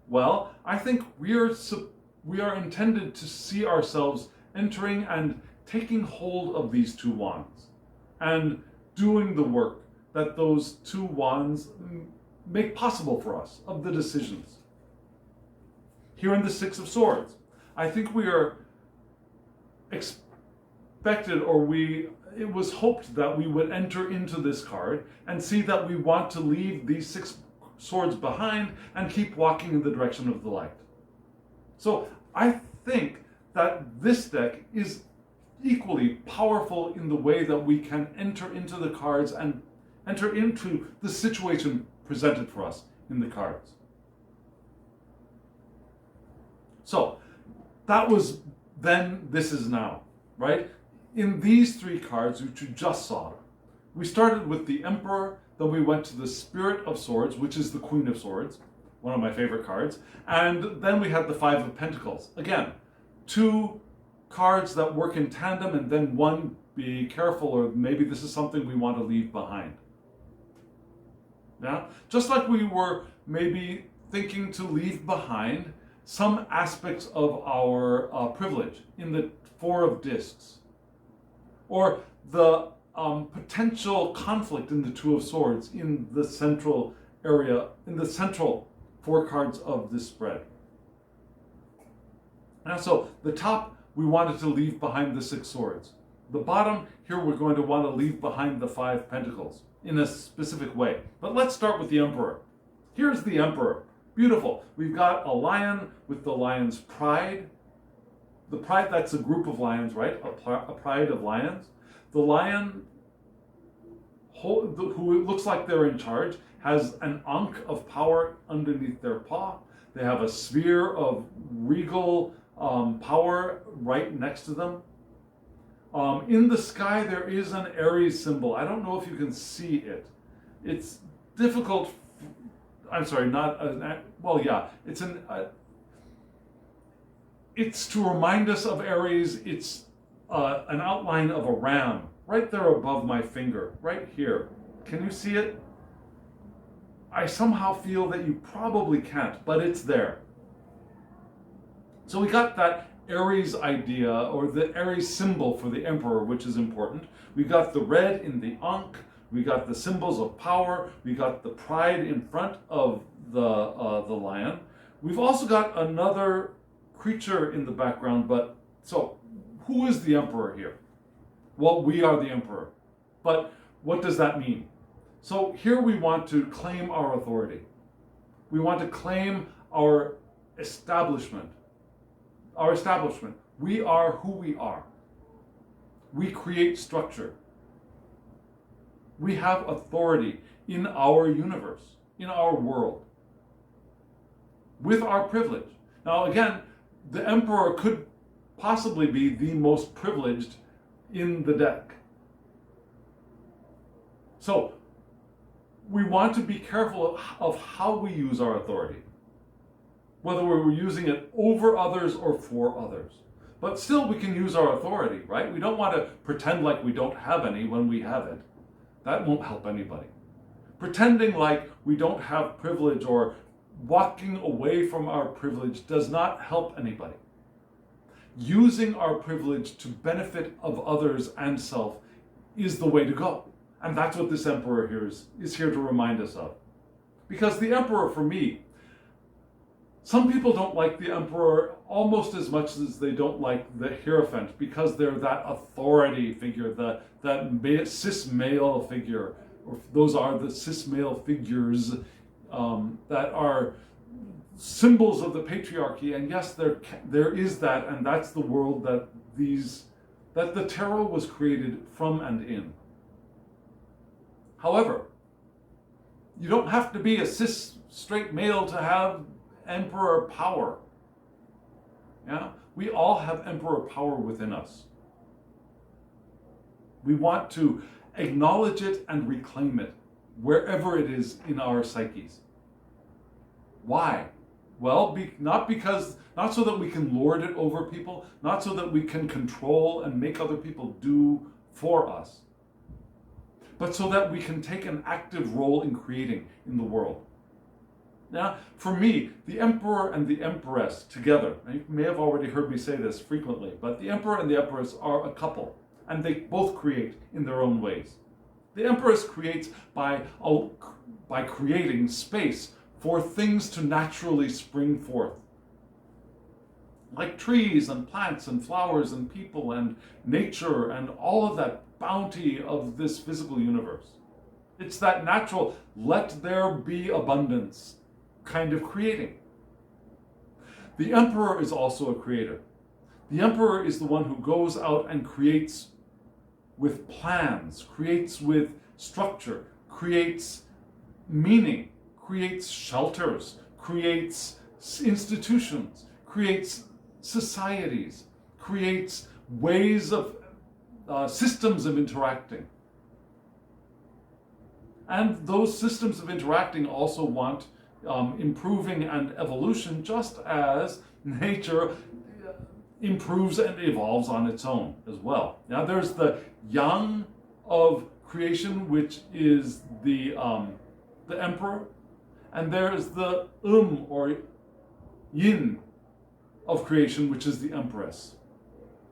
Well, I think we are intended to see ourselves entering and taking hold of these 2 wands and doing the work that those 2 wands make possible for us, of the decisions. Here in the 6 of Swords, I think we are expected, or it was hoped that we would enter into this card and see that we want to leave these 6 swords behind and keep walking in the direction of the light. So I think that this deck is equally powerful in the way that we can enter into the cards and enter into the situation presented for us in the cards. So that was then, this is now, right? In these 3 cards, which you just saw, we started with the Emperor, then we went to the Spirit of Swords, which is the Queen of Swords, one of my favorite cards, and then we had the 5 of Pentacles. Again, 2 cards that work in tandem, and then one, be careful, or maybe this is something we want to leave behind. Yeah? Just like we were maybe thinking to leave behind some aspects of our privilege in the 4 of Discs, or the potential conflict in the 2 of Swords in the central area, in the central 4 cards of this spread. Now, so the top, we wanted to leave behind the 6 swords. The bottom, here we're going to want to leave behind the 5 pentacles in a specific way. But let's start with the Emperor. Here's the Emperor. Beautiful. We've got a lion with the lion's pride. The pride, that's a group of lions, right? A pride of lions. The lion, who looks like they're in charge, has an ankh of power underneath their paw. They have a sphere of regal power right next to them. In the sky, there is an Aries symbol. I don't know if you can see it. It's difficult. I'm sorry, not well, yeah. It's to remind us of Aries. It's an outline of a ram right there above my finger, right here. Can you see it? I somehow feel that you probably can't, but it's there. So we got that Aries idea, or the Aries symbol for the emperor, which is important. We got the red in the ankh. We got the symbols of power. We got the pride in front of the lion. We've also got another creature in the background, but so who is the emperor here? Well, we are the emperor. But what does that mean? So here we want to claim our authority. We want to claim our establishment. Our establishment. We are who we are. We create structure. We have authority in our universe, in our world, with our privilege. Now again, the emperor could possibly be the most privileged in the deck. So we want to be careful of how we use our authority, whether we're using it over others or for others. But still we can use our authority, right? We don't want to pretend like we don't have any when we have it. That won't help anybody. Pretending like we don't have privilege or walking away from our privilege does not help anybody. Using our privilege to benefit of others and self is the way to go. And that's what this emperor here is here to remind us of. Because the emperor, for me, some people don't like the emperor almost as much as they don't like the Hierophant, because they're that authority figure, that cis male figure, or those are the cis male figures that are symbols of the patriarchy. And yes, there is that, and that's the world that the tarot was created from and in. However, you don't have to be a cis straight male to have emperor power. Yeah? We all have emperor power within us. We want to acknowledge it and reclaim it wherever it is in our psyches. Why? Well, not so that we can lord it over people, not so that we can control and make other people do for us, but so that we can take an active role in creating in the world. Now, for me, the emperor and the empress together, you may have already heard me say this frequently, but the emperor and the empress are a couple, and they both create in their own ways. The empress creates by creating space for things to naturally spring forth, like trees and plants and flowers and people and nature and all of that bounty of this physical universe. It's that natural, let there be abundance kind of creating. The emperor is also a creator. The emperor is the one who goes out and creates with plans, creates with structure, creates meaning, creates shelters, creates institutions, creates societies, creates ways of systems of interacting. And those systems of interacting also want improving and evolution, just as nature improves and evolves on its own as well. Now there's the yang of creation, which is the emperor, and there's the or yin of creation, which is the empress.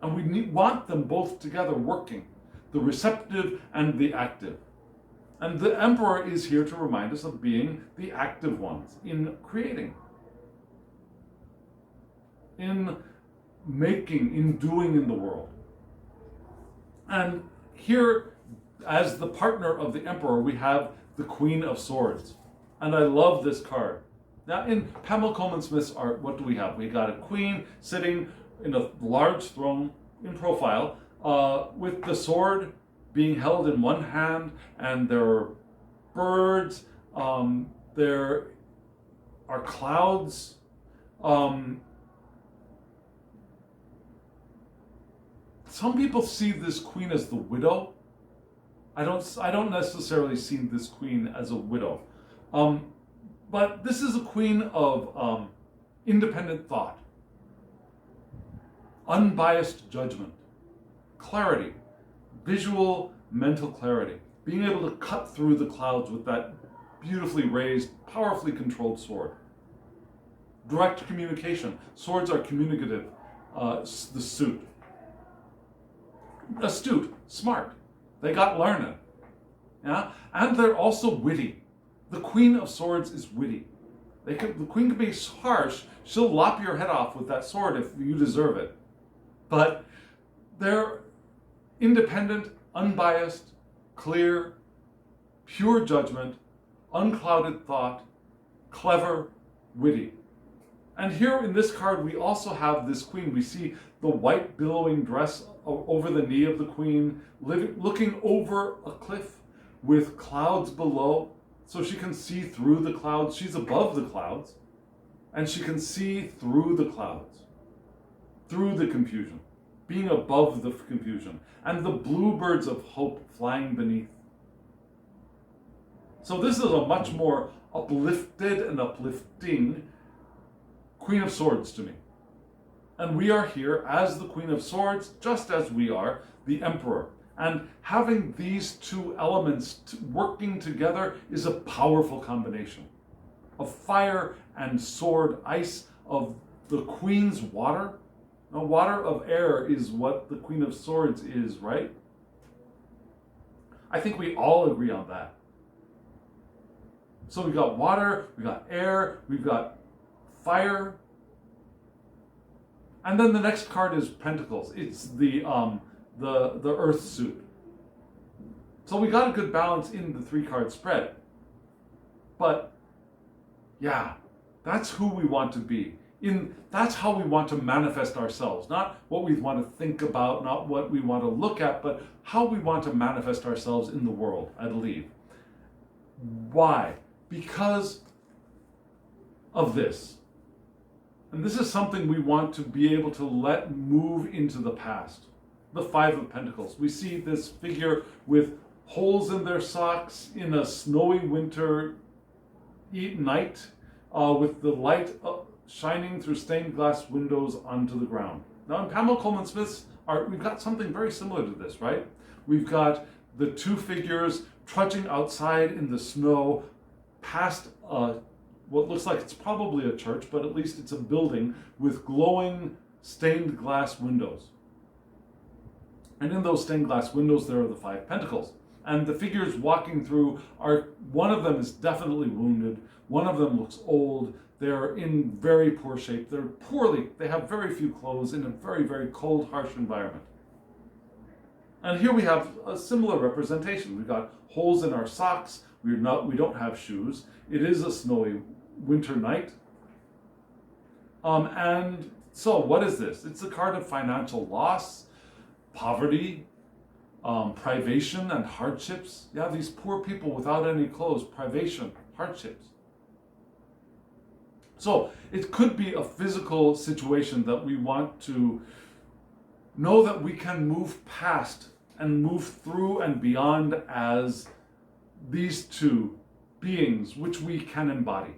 And we want them both together working, the receptive and the active. And the emperor is here to remind us of being the active ones in creating, in making, in doing in the world. And here, as the partner of the emperor, we have the Queen of Swords. And I love this card. Now, in Pamela Coleman Smith's art, what do we have? We got a queen sitting in a large throne in profile, with the sword being held in one hand, and there are birds, there are clouds. Some people see this queen as the widow. I don't necessarily see this queen as a widow. But this is a queen of independent thought, unbiased judgment, clarity, visual mental clarity, being able to cut through the clouds with that beautifully raised, powerfully controlled sword. Direct communication. Swords are communicative. The suit. Astute, smart. They got learning. Yeah? And they're also witty. The Queen of Swords is witty. The Queen can be harsh. She'll lop your head off with that sword if you deserve it. But they're independent, unbiased, clear, pure judgment, unclouded thought, clever, witty. And here in this card, we also have this queen. We see the white billowing dress over the knee of the queen, looking over a cliff with clouds below, so she can see through the clouds. She's above the clouds, and she can see through the clouds, through the confusion, being above the confusion, and the bluebirds of hope flying beneath. So this is a much more uplifted and uplifting Queen of Swords to me. And we are here as the Queen of Swords, just as we are the Emperor. And having these two elements working together is a powerful combination of fire and sword, ice, of the Queen's water. Now, water of air is what the Queen of Swords is, right? I think we all agree on that. So we got water, we got air, we've got fire. And then the next card is Pentacles. It's the Earth suit. So we got a good balance in the 3-card spread. But yeah, that's who we want to be. That's how we want to manifest ourselves. Not what we want to think about, not what we want to look at, but how we want to manifest ourselves in the world, I believe. Why? Because of this. And this is something we want to be able to let move into the past. The 5 of Pentacles. We see this figure with holes in their socks in a snowy winter night, with the light shining through stained glass windows onto the ground. Now in Pamela Coleman Smith's art, we've got something very similar to this, right? We've got the 2 figures trudging outside in the snow past what looks like it's probably a church, but at least it's a building with glowing stained glass windows. And in those stained glass windows, there are the 5 pentacles. And the figures walking through one of them is definitely wounded. One of them looks old. They're in very poor shape. They have very few clothes in a very, very cold, harsh environment. And here we have a similar representation. We've got holes in our socks. We don't have shoes. It is a snowy winter night. And so what is this? It's a card of financial loss, poverty, privation and hardships. Yeah, these poor people without any clothes, privation, hardships. So it could be a physical situation that we want to know that we can move past and move through and beyond as these 2 beings which we can embody.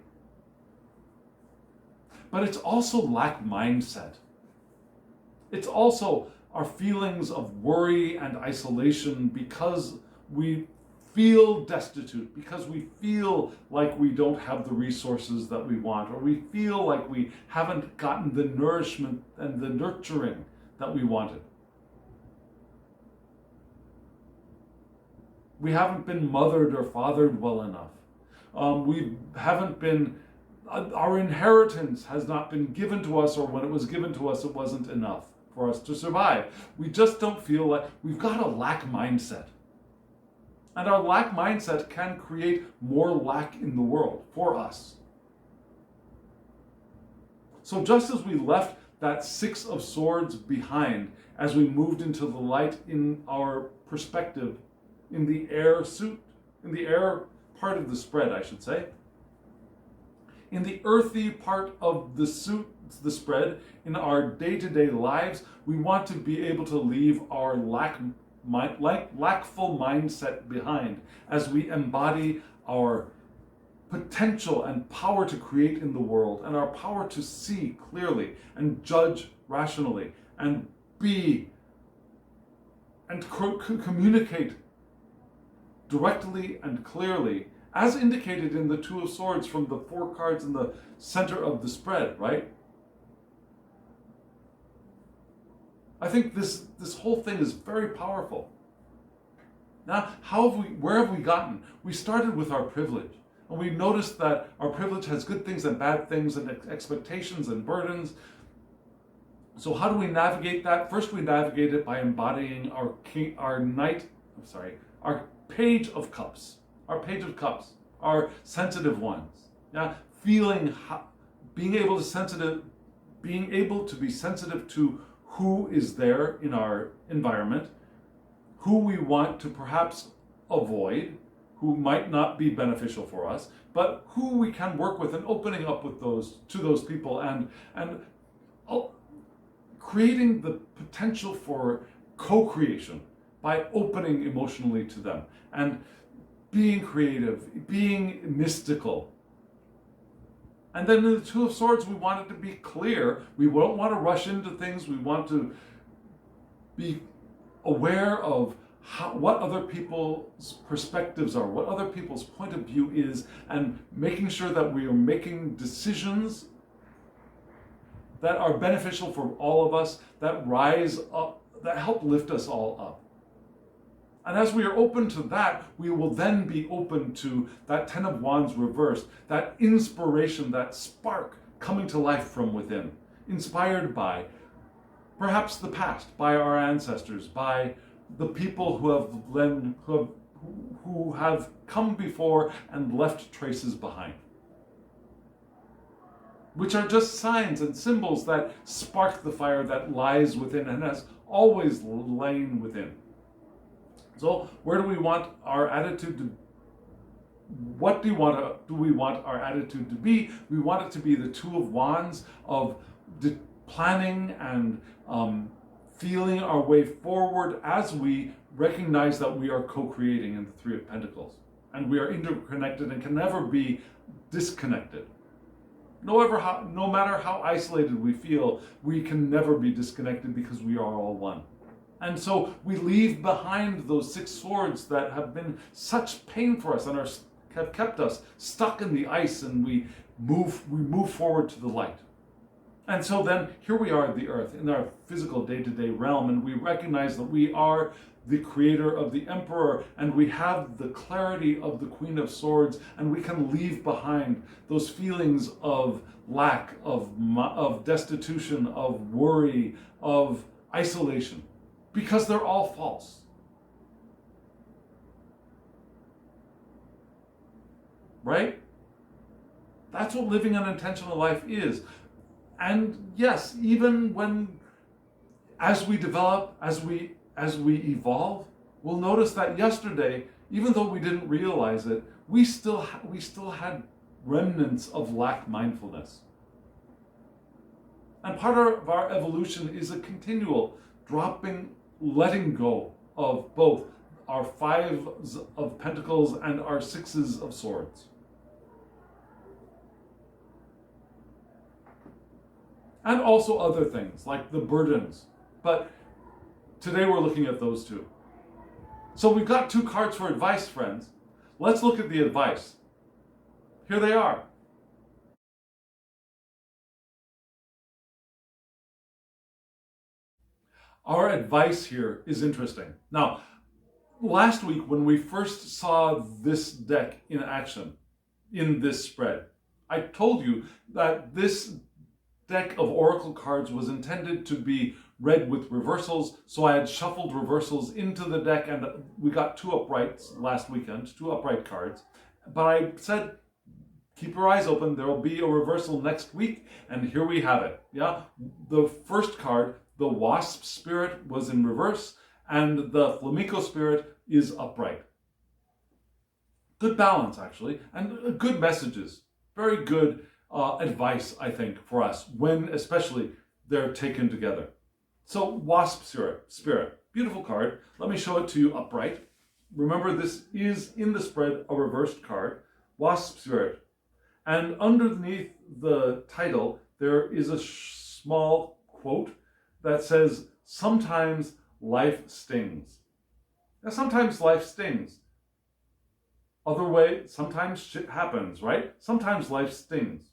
But it's also lack mindset. It's also our feelings of worry and isolation because we feel destitute, because we feel like we don't have the resources that we want, or we feel like we haven't gotten the nourishment and the nurturing that we wanted. We haven't been mothered or fathered well enough. Our inheritance has not been given to us, or when it was given to us, it wasn't enough for us to survive. We just don't feel like we've got a lack mindset. And our lack mindset can create more lack in the world for us. So just as we left that Six of Swords behind as we moved into the light in our perspective, in the air suit, in the air part of the spread, I should say, in the earthy part of the suit, the spread, in our day-to-day lives, we want to be able to leave our lackful mindset behind as we embody our potential and power to create in the world, and our power to see clearly and judge rationally and be and communicate directly and clearly, as indicated in the Two of Swords from the 4 cards in the center of the spread, right? I think this whole thing is very powerful. Now, where have we gotten? We started with our privilege. And we noticed that our privilege has good things and bad things and expectations and burdens. So how do we navigate that? First, we navigate it by embodying our Page of Cups, our sensitive ones. Yeah, being able to be sensitive to who is there in our environment, who we want to perhaps avoid, who might not be beneficial for us, but who we can work with, and opening up with those people and creating the potential for co-creation by opening emotionally to them and being creative, being mystical. And then in the Two of Swords, we want it to be clear. We don't want to rush into things. We want to be aware of what other people's perspectives are, what other people's point of view is, and making sure that we are making decisions that are beneficial for all of us, that rise up, that help lift us all up. And as we are open to that, we will then be open to that Ten of Wands reversed, that inspiration, that spark coming to life from within, inspired by perhaps the past, by our ancestors, by the people who have come before and left traces behind, which are just signs and symbols that spark the fire that lies within and has always lain within. So where do we want our attitude to? What do we want our attitude to be? We want it to be the Two of Wands of planning and feeling our way forward as we recognize that we are co-creating in the Three of Pentacles. And we are interconnected and can never be disconnected. No matter how isolated we feel, we can never be disconnected because we are all one. And so we leave behind those 6 swords that have been such pain for us and have kept us stuck in the ice, and we move forward to the light. And so then here we are at the earth in our physical day-to-day realm, and we recognize that we are the creator of the Emperor, and we have the clarity of the Queen of Swords, and we can leave behind those feelings of lack, of destitution, of worry, of isolation, because they're all false. Right? That's what living an intentional life is. And yes, even as we develop, as we evolve, we'll notice that yesterday, even though we didn't realize it, we still had remnants of lack mindfulness. And part of our evolution is a continual letting go of both our 5s of Pentacles and our 6s of Swords. And also other things like the burdens. But today we're looking at those two. So we've got 2 cards for advice, friends. Let's look at the advice. Here they are. Our advice here is interesting. Now, last week when we first saw this deck in action, in this spread, I told you that this deck of oracle cards was intended to be read with reversals, so I had shuffled reversals into the deck, and we got 2 uprights last weekend, 2 upright cards. But I said keep your eyes open. There will be a reversal next week, and here we have it. Yeah, the first card, the wasp spirit, was in reverse, and the flamenco spirit is upright. Good balance, actually, and good messages. Very good advice, I think, for us, when especially they're taken together. So, wasp spirit, beautiful card. Let me show it to you upright. Remember, this is in the spread a reversed card, wasp spirit. And underneath the title, there is a small quote that says, "Sometimes life stings." Now, sometimes life stings. Other way, sometimes shit happens, right? Sometimes life stings.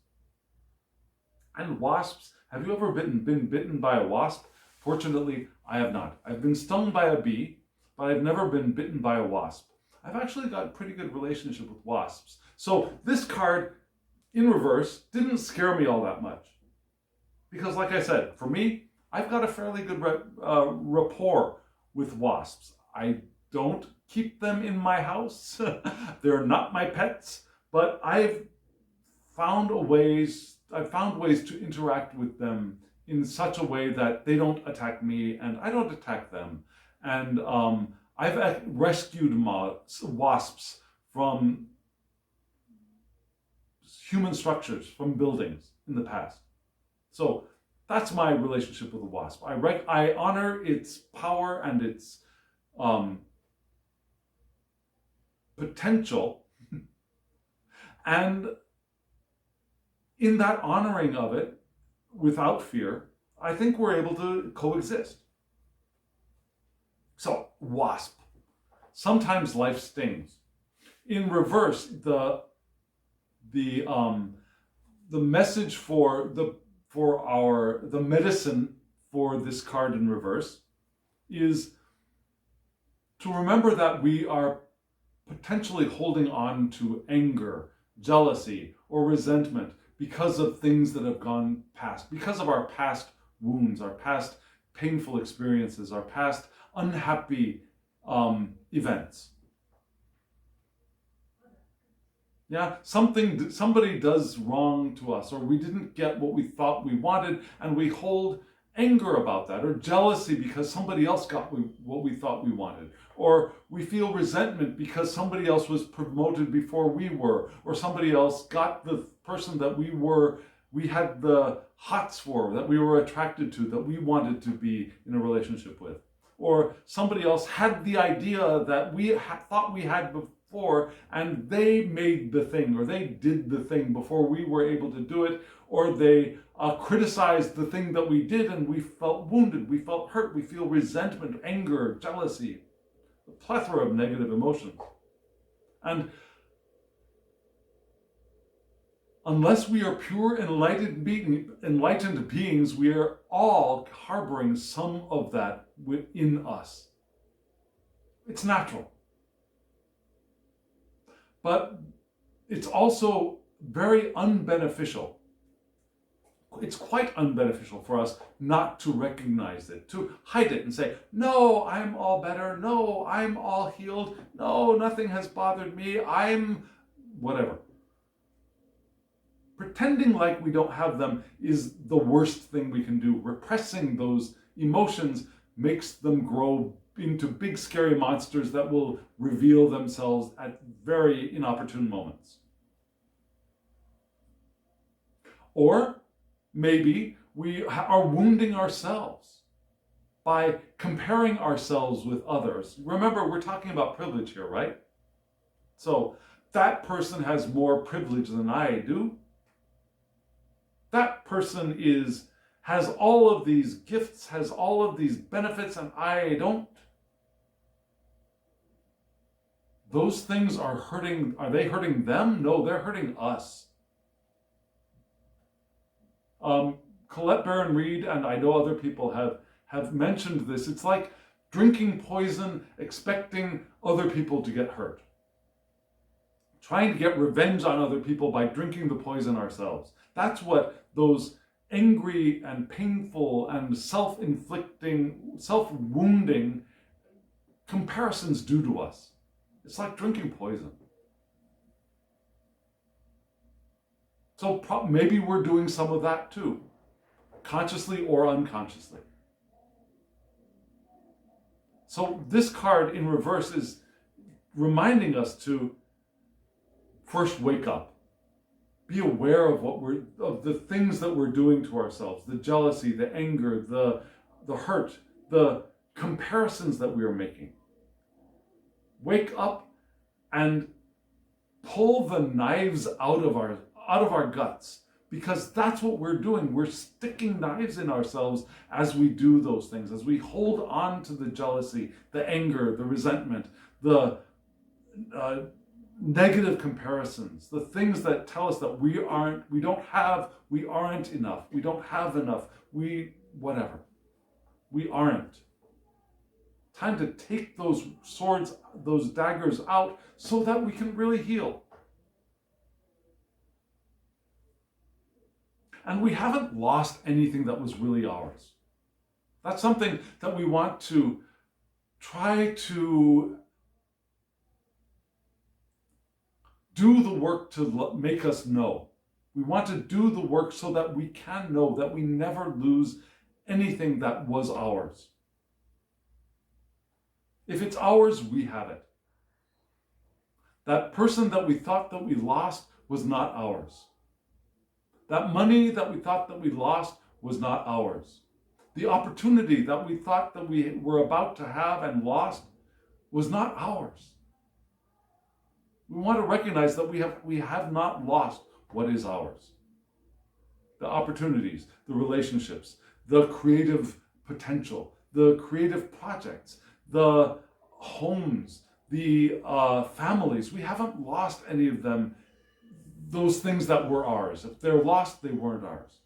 And wasps, have you ever been bitten by a wasp? Fortunately, I have not. I've been stung by a bee, but I've never been bitten by a wasp. I've actually got a pretty good relationship with wasps. So this card in reverse didn't scare me all that much. Because like I said, for me, I've got a fairly good rapport with wasps. I don't keep them in my house. They're not my pets, but I've found ways to interact with them in such a way that they don't attack me and I don't attack them. And I've rescued wasps from human structures, from buildings in the past. So that's my relationship with the wasp. I honor its power and its potential, and in that honoring of it, without fear, I think we're able to coexist. So, wasp. Sometimes life stings. In reverse, the message for the medicine for this card in reverse is to remember that we are potentially holding on to anger, jealousy, or resentment because of things that have gone past, because of our past wounds, our past painful experiences, our past unhappy events. Yeah, somebody does wrong to us, or we didn't get what we thought we wanted, and we hold anger about that, or jealousy because somebody else got what we thought we wanted, or we feel resentment because somebody else was promoted before we were, or somebody else got the person that we had the hots for, that we were attracted to, that we wanted to be in a relationship with, or somebody else had the idea that we thought we had before, and they made the thing, or they did the thing before we were able to do it, or they criticized the thing that we did, and we felt wounded, we felt hurt, we feel resentment, anger, jealousy, a plethora of negative emotions. And unless we are pure, enlightened beings, we are all harboring some of that within us. It's natural. But it's also very unbeneficial. It's quite unbeneficial for us not to recognize it, to hide it and say, no, I'm all better. No, I'm all healed. No, nothing has bothered me. I'm whatever. Pretending like we don't have them is the worst thing we can do. Repressing those emotions makes them grow into big scary monsters that will reveal themselves at very inopportune moments. Or maybe we are wounding ourselves by comparing ourselves with others. Remember, we're talking about privilege here, right? So that person has more privilege than I do. That person has all of these gifts, has all of these benefits, and I don't. Those things are hurting. Are they hurting them? No, they're hurting us. Colette baron-reid, and I know other people have mentioned this. It's like drinking poison, expecting other people to get hurt. Trying to get revenge on other people by drinking the poison ourselves. That's what those angry and painful and self-inflicting, self-wounding comparisons do to us. It's like drinking poison. So maybe we're doing some of that too, consciously or unconsciously. So this card in reverse is reminding us to first wake up. Be aware of of the things that we're doing to ourselves, the jealousy, the anger, the hurt, the comparisons that we are making. Wake up and pull the knives out of our guts, because that's what we're doing. We're sticking knives in ourselves as we do those things, as we hold on to the jealousy, the anger, the resentment, the negative comparisons, the things that tell us that we aren't enough, we don't have enough, whatever. We aren't. Time to take those swords, those daggers out so that we can really heal. And we haven't lost anything that was really ours. That's something that we want to try to do the work to make us know. We want to do the work so that we can know that we never lose anything that was ours. If it's ours, we have it. That person that we thought that we lost was not ours. That money that we thought that we lost was not ours. The opportunity that we thought that we were about to have and lost was not ours. We want to recognize that we have not lost what is ours. The opportunities, the relationships, the creative potential, the creative projects, the homes, the families. We haven't lost any of them, those things that were ours. If they're lost, they weren't ours.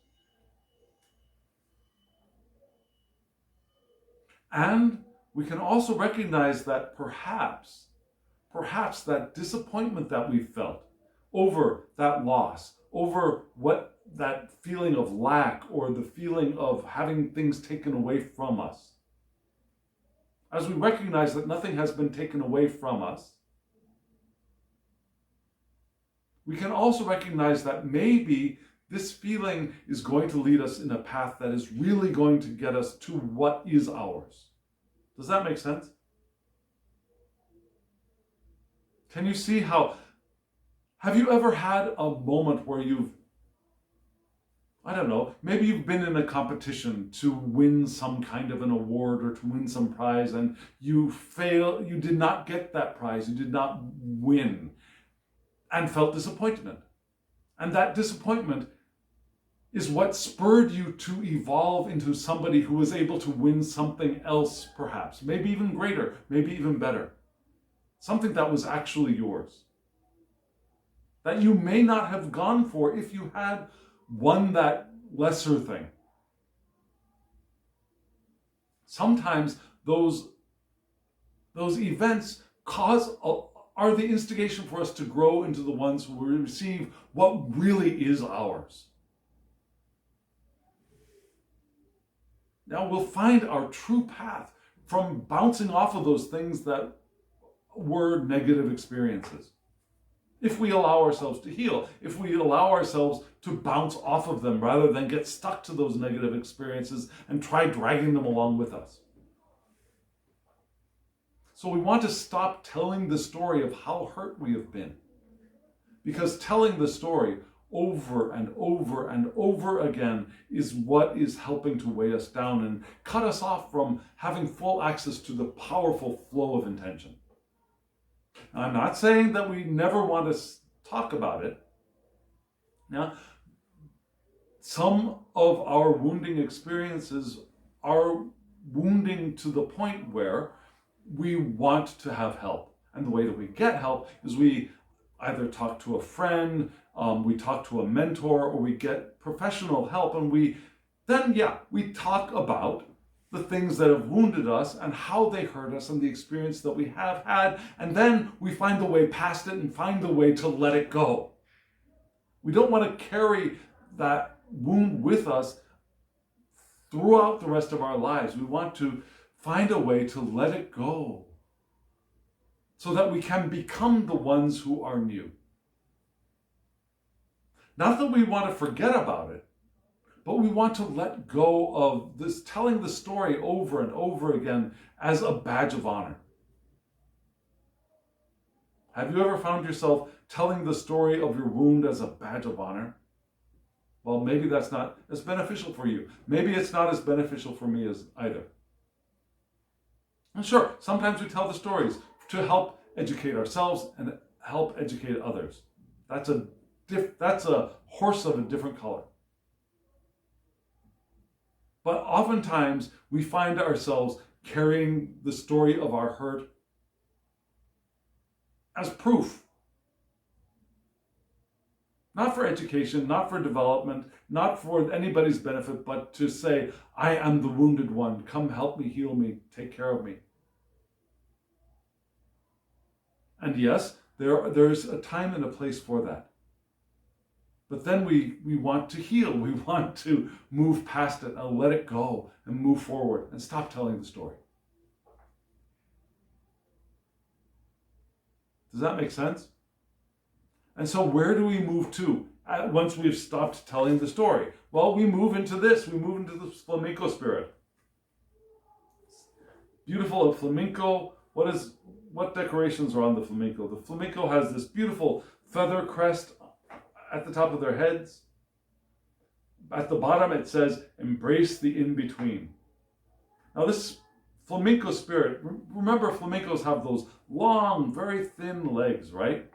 And we can also recognize that perhaps that disappointment that we felt over that loss, over that feeling of lack or the feeling of having things taken away from us, as we recognize that nothing has been taken away from us, we can also recognize that maybe this feeling is going to lead us in a path that is really going to get us to what is ours. Does that make sense? Can you see how, have you ever had a moment where maybe you've been in a competition to win some kind of an award or to win some prize, and you did not get that prize, you did not win, and felt disappointment. And that disappointment is what spurred you to evolve into somebody who was able to win something else, perhaps, maybe even greater, maybe even better. Something that was actually yours. That you may not have gone for if you had won that lesser thing. Sometimes those events are the instigation for us to grow into the ones who receive what really is ours. Now we'll find our true path from bouncing off of those things that were negative experiences. If we allow ourselves to heal, if we allow ourselves to bounce off of them rather than get stuck to those negative experiences and try dragging them along with us. So we want to stop telling the story of how hurt we have been. Because telling the story over and over and over again is what is helping to weigh us down and cut us off from having full access to the powerful flow of intention. Now, I'm not saying that we never want to talk about it. Now, some of our wounding experiences are wounding to the point where we want to have help. And the way that we get help is we either talk to a friend, we talk to a mentor, or we get professional help. And we talk about the things that have wounded us and how they hurt us and the experience that we have had. And then we find the way past it and find the way to let it go. We don't want to carry that wound with us throughout the rest of our lives. We want to find a way to let it go so that we can become the ones who are new. Not that we want to forget about it, but we want to let go of this telling the story over and over again as a badge of honor. Have you ever found yourself telling the story of your wound as a badge of honor? Well, maybe that's not as beneficial for you. Maybe it's not as beneficial for me as either. And sure, sometimes we tell the stories to help educate ourselves and help educate others. That's a horse of a different color. But oftentimes we find ourselves carrying the story of our hurt as proof. Not for education, not for development, not for anybody's benefit, but to say, I am the wounded one. Come help me, heal me, take care of me. And yes, there's a time and a place for that. But then we want to heal. We want to move past it and let it go and move forward and stop telling the story. Does that make sense? And so where do we move to once we've stopped telling the story? Well, we move into this. We move into the flamenco spirit. Beautiful flamenco. What decorations are on the flamenco? The flamenco has this beautiful feather crest at the top of their heads. At the bottom it says, embrace the in-between. Now this flamenco spirit, remember flamencos have those long, very thin legs, right?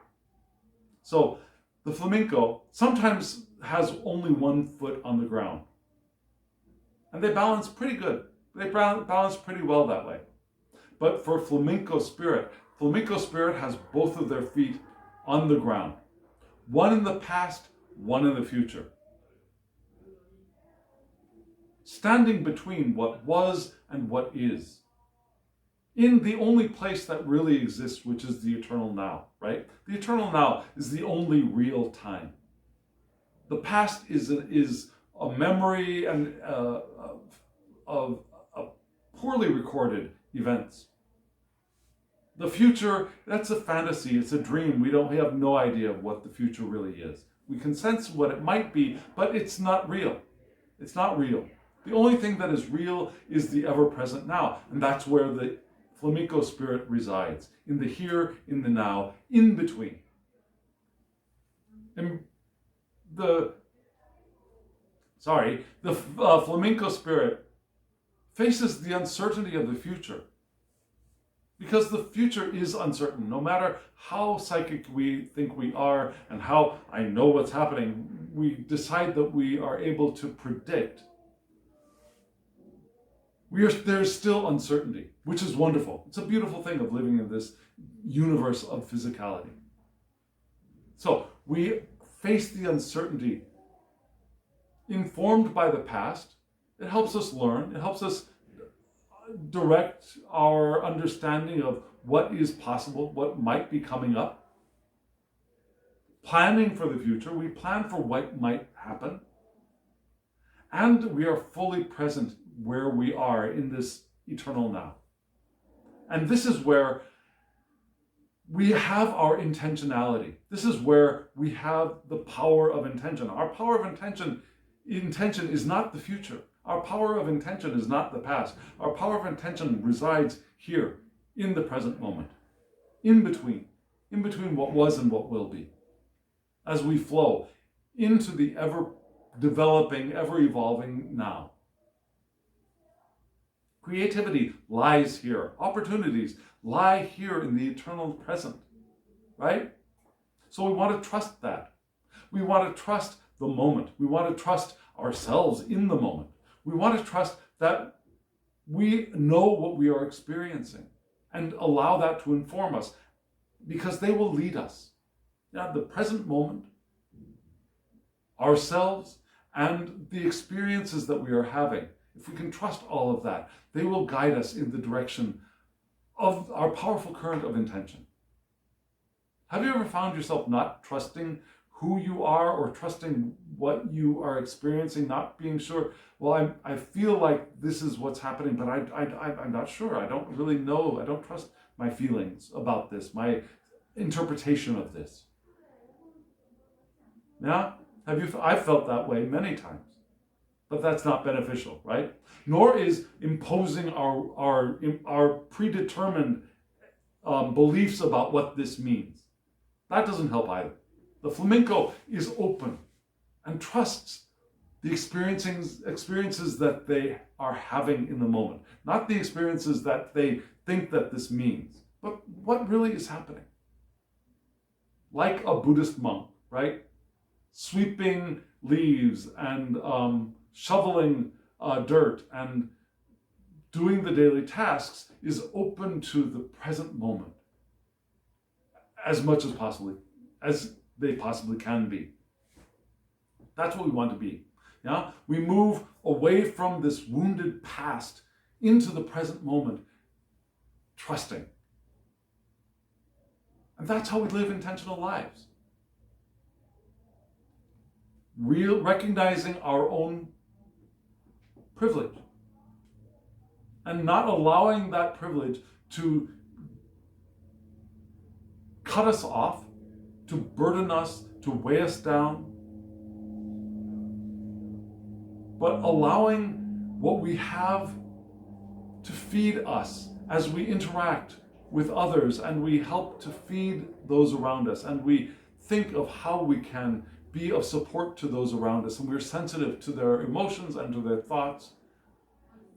So the flamenco sometimes has only one foot on the ground. And they balance pretty good. They balance pretty well that way. But for flamenco spirit has both of their feet on the ground. One in the past, one in the future. Standing between what was and what is. In the only place that really exists, which is the eternal now, right? The eternal now is the only real time. The past is a memory and of poorly recorded events. The future, that's a fantasy, it's a dream. We have no idea of what the future really is. We can sense what it might be, but it's not real. It's not real. The only thing that is real is the ever-present now, and that's where the flamenco spirit resides, in the here, in the now, in between. And the flamenco spirit faces the uncertainty of the future. Because the future is uncertain. No matter how psychic we think we are and how I know what's happening, we decide that we are able to predict. There's still uncertainty, which is wonderful. It's a beautiful thing of living in this universe of physicality. So we face the uncertainty informed by the past. It helps us learn. It helps us direct our understanding of what is possible, what might be coming up. Planning for the future, we plan for what might happen. And we are fully present where we are in this eternal now. And this is where we have our intentionality. This is where we have the power of intention. Our power of intention is not the future. Our power of intention is not the past. Our power of intention resides here, in the present moment, in between what was and what will be, as we flow into the ever-developing, ever-evolving now. Creativity lies here. Opportunities lie here in the eternal present, right? So we want to trust that. We want to trust the moment. We want to trust ourselves in the moment. We want to trust that we know what we are experiencing and allow that to inform us, because they will lead us. Now, the present moment, ourselves, and the experiences that we are having, if we can trust all of that, they will guide us in the direction of our powerful current of intention. Have you ever found yourself not trusting who you are or trusting what you are experiencing, not being sure? Well, I feel like this is what's happening, but I'm not sure. I don't really know. I don't trust my feelings about this, my interpretation of this. Yeah? I've felt that way many times, but that's not beneficial, right? Nor is imposing our predetermined beliefs about what this means. That doesn't help either. The flamenco is open and trusts the experiences that they are having in the moment, not the experiences that they think that this means, but what really is happening. Like a Buddhist monk, right? Sweeping leaves and shoveling dirt and doing the daily tasks is open to the present moment as much as they possibly can be. That's what we want to be. Yeah? We move away from this wounded past into the present moment, trusting. And that's how we live intentional lives. Recognizing our own privilege and not allowing that privilege to cut us off, to burden us, to weigh us down, but allowing what we have to feed us as we interact with others and we help to feed those around us and we think of how we can be of support to those around us and we're sensitive to their emotions and to their thoughts.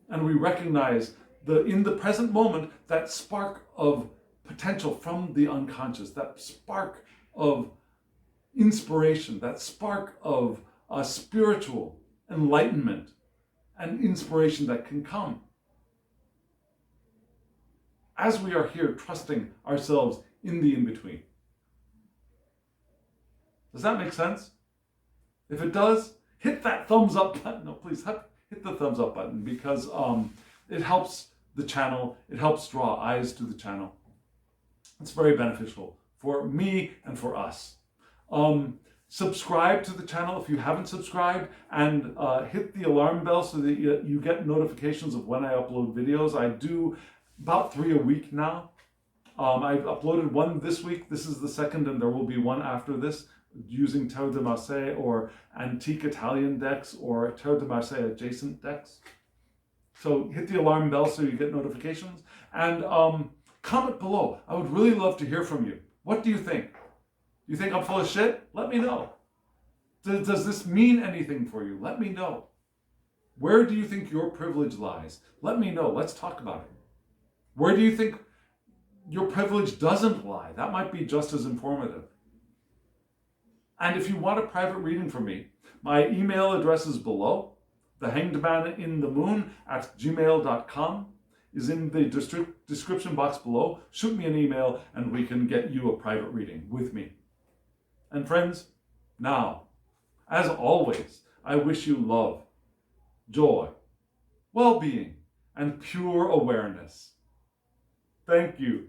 And we recognize in the present moment that spark of potential from the unconscious, that spark of inspiration, that spark of spiritual enlightenment and inspiration that can come as we are here trusting ourselves in the in-between. Does that make sense? If it does, hit that thumbs up button. No, please hit the thumbs up button because it helps the channel. It helps draw eyes to the channel. It's very beneficial for me and for us. Subscribe to the channel if you haven't subscribed and hit the alarm bell so that you get notifications of when I upload videos. I do about 3 a week now. I've uploaded one this week. This is the second and there will be one after this using Terre de Marseille or antique Italian decks or Terre de Marseille adjacent decks. So hit the alarm bell so you get notifications and comment below. I would really love to hear from you. What do you think? Do you think I'm full of shit? Let me know. Does this mean anything for you? Let me know. Where do you think your privilege lies? Let me know. Let's talk about it. Where do you think your privilege doesn't lie? That might be just as informative. And if you want a private reading from me, my email address is below. thehangedmaninthemoon@gmail.com is in the description box below. Shoot me an email and we can get you a private reading with me. And friends, now, as always, I wish you love, joy, well-being, and pure awareness. Thank you.